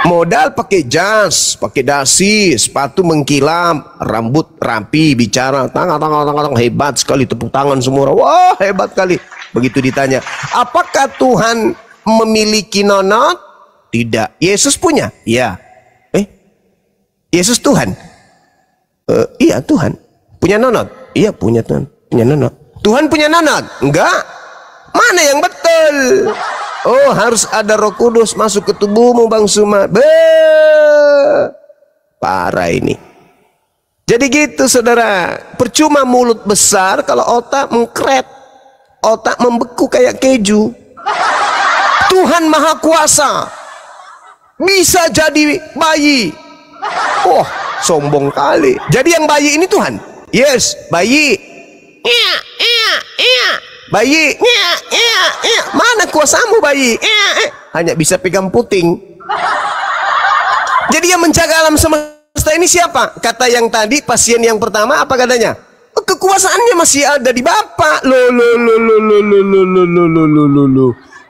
Modal pakai jas, pakai dasi, sepatu mengkilap, rambut rapi, bicara, tangan hebat sekali, tepuk tangan semua orang. Wah hebat kali. Begitu ditanya, apakah Tuhan memiliki nonot? Tidak. Yesus punya? Ya. Yesus Tuhan? Iya Tuhan. Punya nonot? Iya punya Tuhan. Punya nonot. Tuhan punya nonot? Enggak. Mana yang betul? Oh harus ada Roh Kudus masuk ke tubuhmu Bang Suma. Parah ini. Jadi gitu saudara. Percuma mulut besar kalau otak mengkret. Otak membeku kayak keju. Tuhan Maha Kuasa. Bisa jadi bayi. Oh sombong kali. Jadi yang bayi ini Tuhan. Yes bayi. Bayi, mana kuasamu bayi? Hanya bisa pegang puting. Jadi yang menjaga alam semesta ini siapa? Kata yang tadi pasien yang pertama apa katanya? Kekuasaannya masih ada di Bapa. Loh.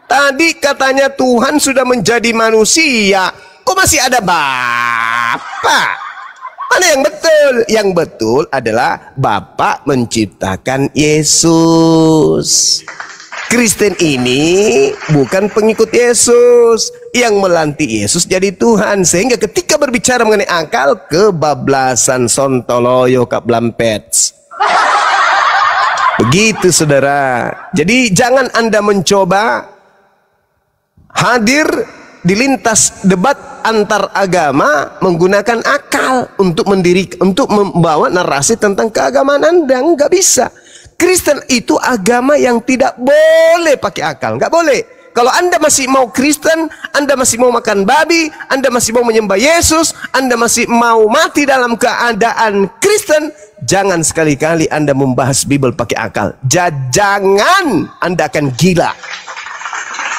Tadi katanya Tuhan sudah menjadi manusia. Kok masih ada Bapa? Mana yang betul? Yang betul adalah Bapa menciptakan Yesus. Kristen ini bukan pengikut Yesus yang melantik Yesus jadi Tuhan. Sehingga ketika berbicara mengenai akal, kebablasan sontoloyo kablampets. Begitu saudara. Jadi jangan Anda mencoba hadir di lintas debat antar agama menggunakan akal untuk membawa narasi tentang keagamaan Anda. Nggak bisa. Kristen itu agama yang tidak boleh pakai akal. Nggak boleh. Kalau Anda masih mau Kristen, Anda masih mau makan babi, Anda masih mau menyembah Yesus, Anda masih mau mati dalam keadaan Kristen, jangan sekali-kali Anda membahas Bible pakai akal. Jangan, Anda akan gila.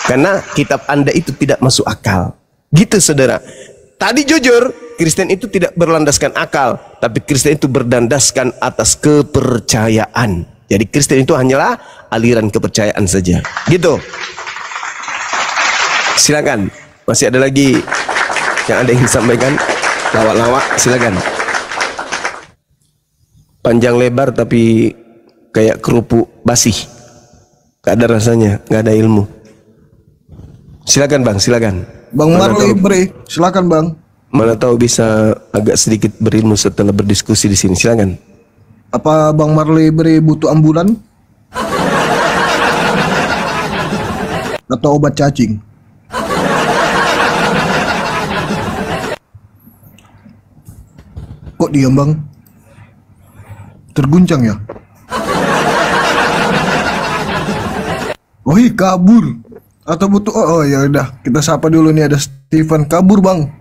Karena kitab Anda itu tidak masuk akal. Gitu saudara. Tadi jujur, Kristen itu tidak berlandaskan akal, tapi Kristen itu berdasarkan atas kepercayaan. Jadi Kristen itu hanyalah aliran kepercayaan saja. Gitu. Silakan. Masih ada lagi yang ada ingin sampaikan? Lawak-lawak, silakan. Panjang lebar tapi kayak kerupuk basih. Gak ada rasanya, gak ada ilmu. Silakan Bang, silakan. Bang Marley Bre, silakan Bang. Mana tahu bisa agak sedikit berilmu setelah berdiskusi di sini. Silakan. Apa Bang Marley Bre butuh ambulan? Atau obat cacing? Kok diam Bang? Terguncang ya? Wih kabur. Atau butuh ya udah kita sapa dulu nih, ada Steven kabur Bang.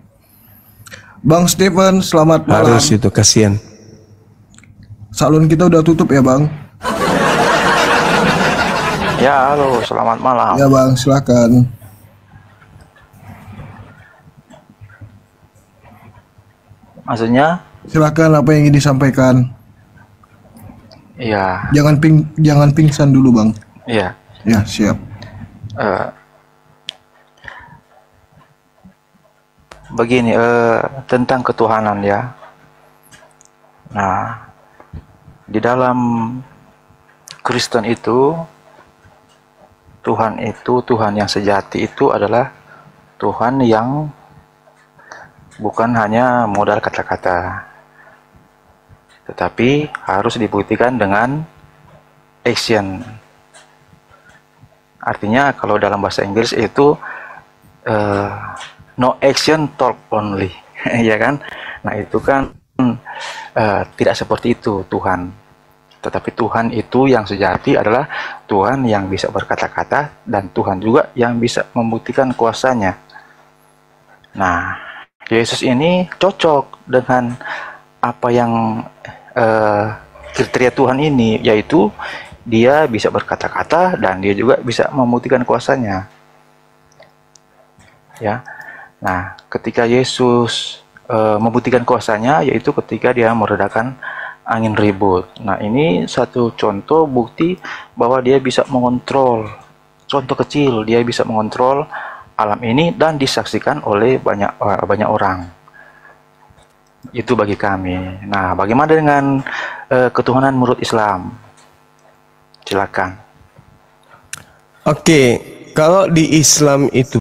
Bang Steven, selamat malam. Harus itu, kasihan. Salon kita udah tutup ya Bang. Ya halo, selamat malam. Ya Bang, silakan. Maksudnya? Silakan, apa yang ingin disampaikan? Iya. Jangan pingsan dulu Bang. Iya. Ya siap. Begini, tentang ketuhanan ya. Nah, di dalam Kristen itu Tuhan yang sejati itu adalah Tuhan yang bukan hanya modal kata-kata, tetapi harus dibuktikan dengan action. Artinya kalau dalam bahasa Inggris itu no action talk only, ya kan? Nah itu kan tidak seperti itu Tuhan. Tetapi Tuhan itu yang sejati adalah Tuhan yang bisa berkata-kata dan Tuhan juga yang bisa membuktikan kuasanya. Nah, Yesus ini cocok dengan apa yang kriteria Tuhan ini, yaitu dia bisa berkata-kata dan dia juga bisa membuktikan kuasanya. Ya. Nah, ketika Yesus membuktikan kuasanya, yaitu ketika dia meredakan angin ribut. Nah, ini satu contoh bukti bahwa dia bisa mengontrol, contoh kecil, dia bisa mengontrol alam ini dan disaksikan oleh banyak orang. Itu bagi kami. Nah, bagaimana dengan ketuhanan menurut Islam? Silakan. Oke, kalau di Islam itu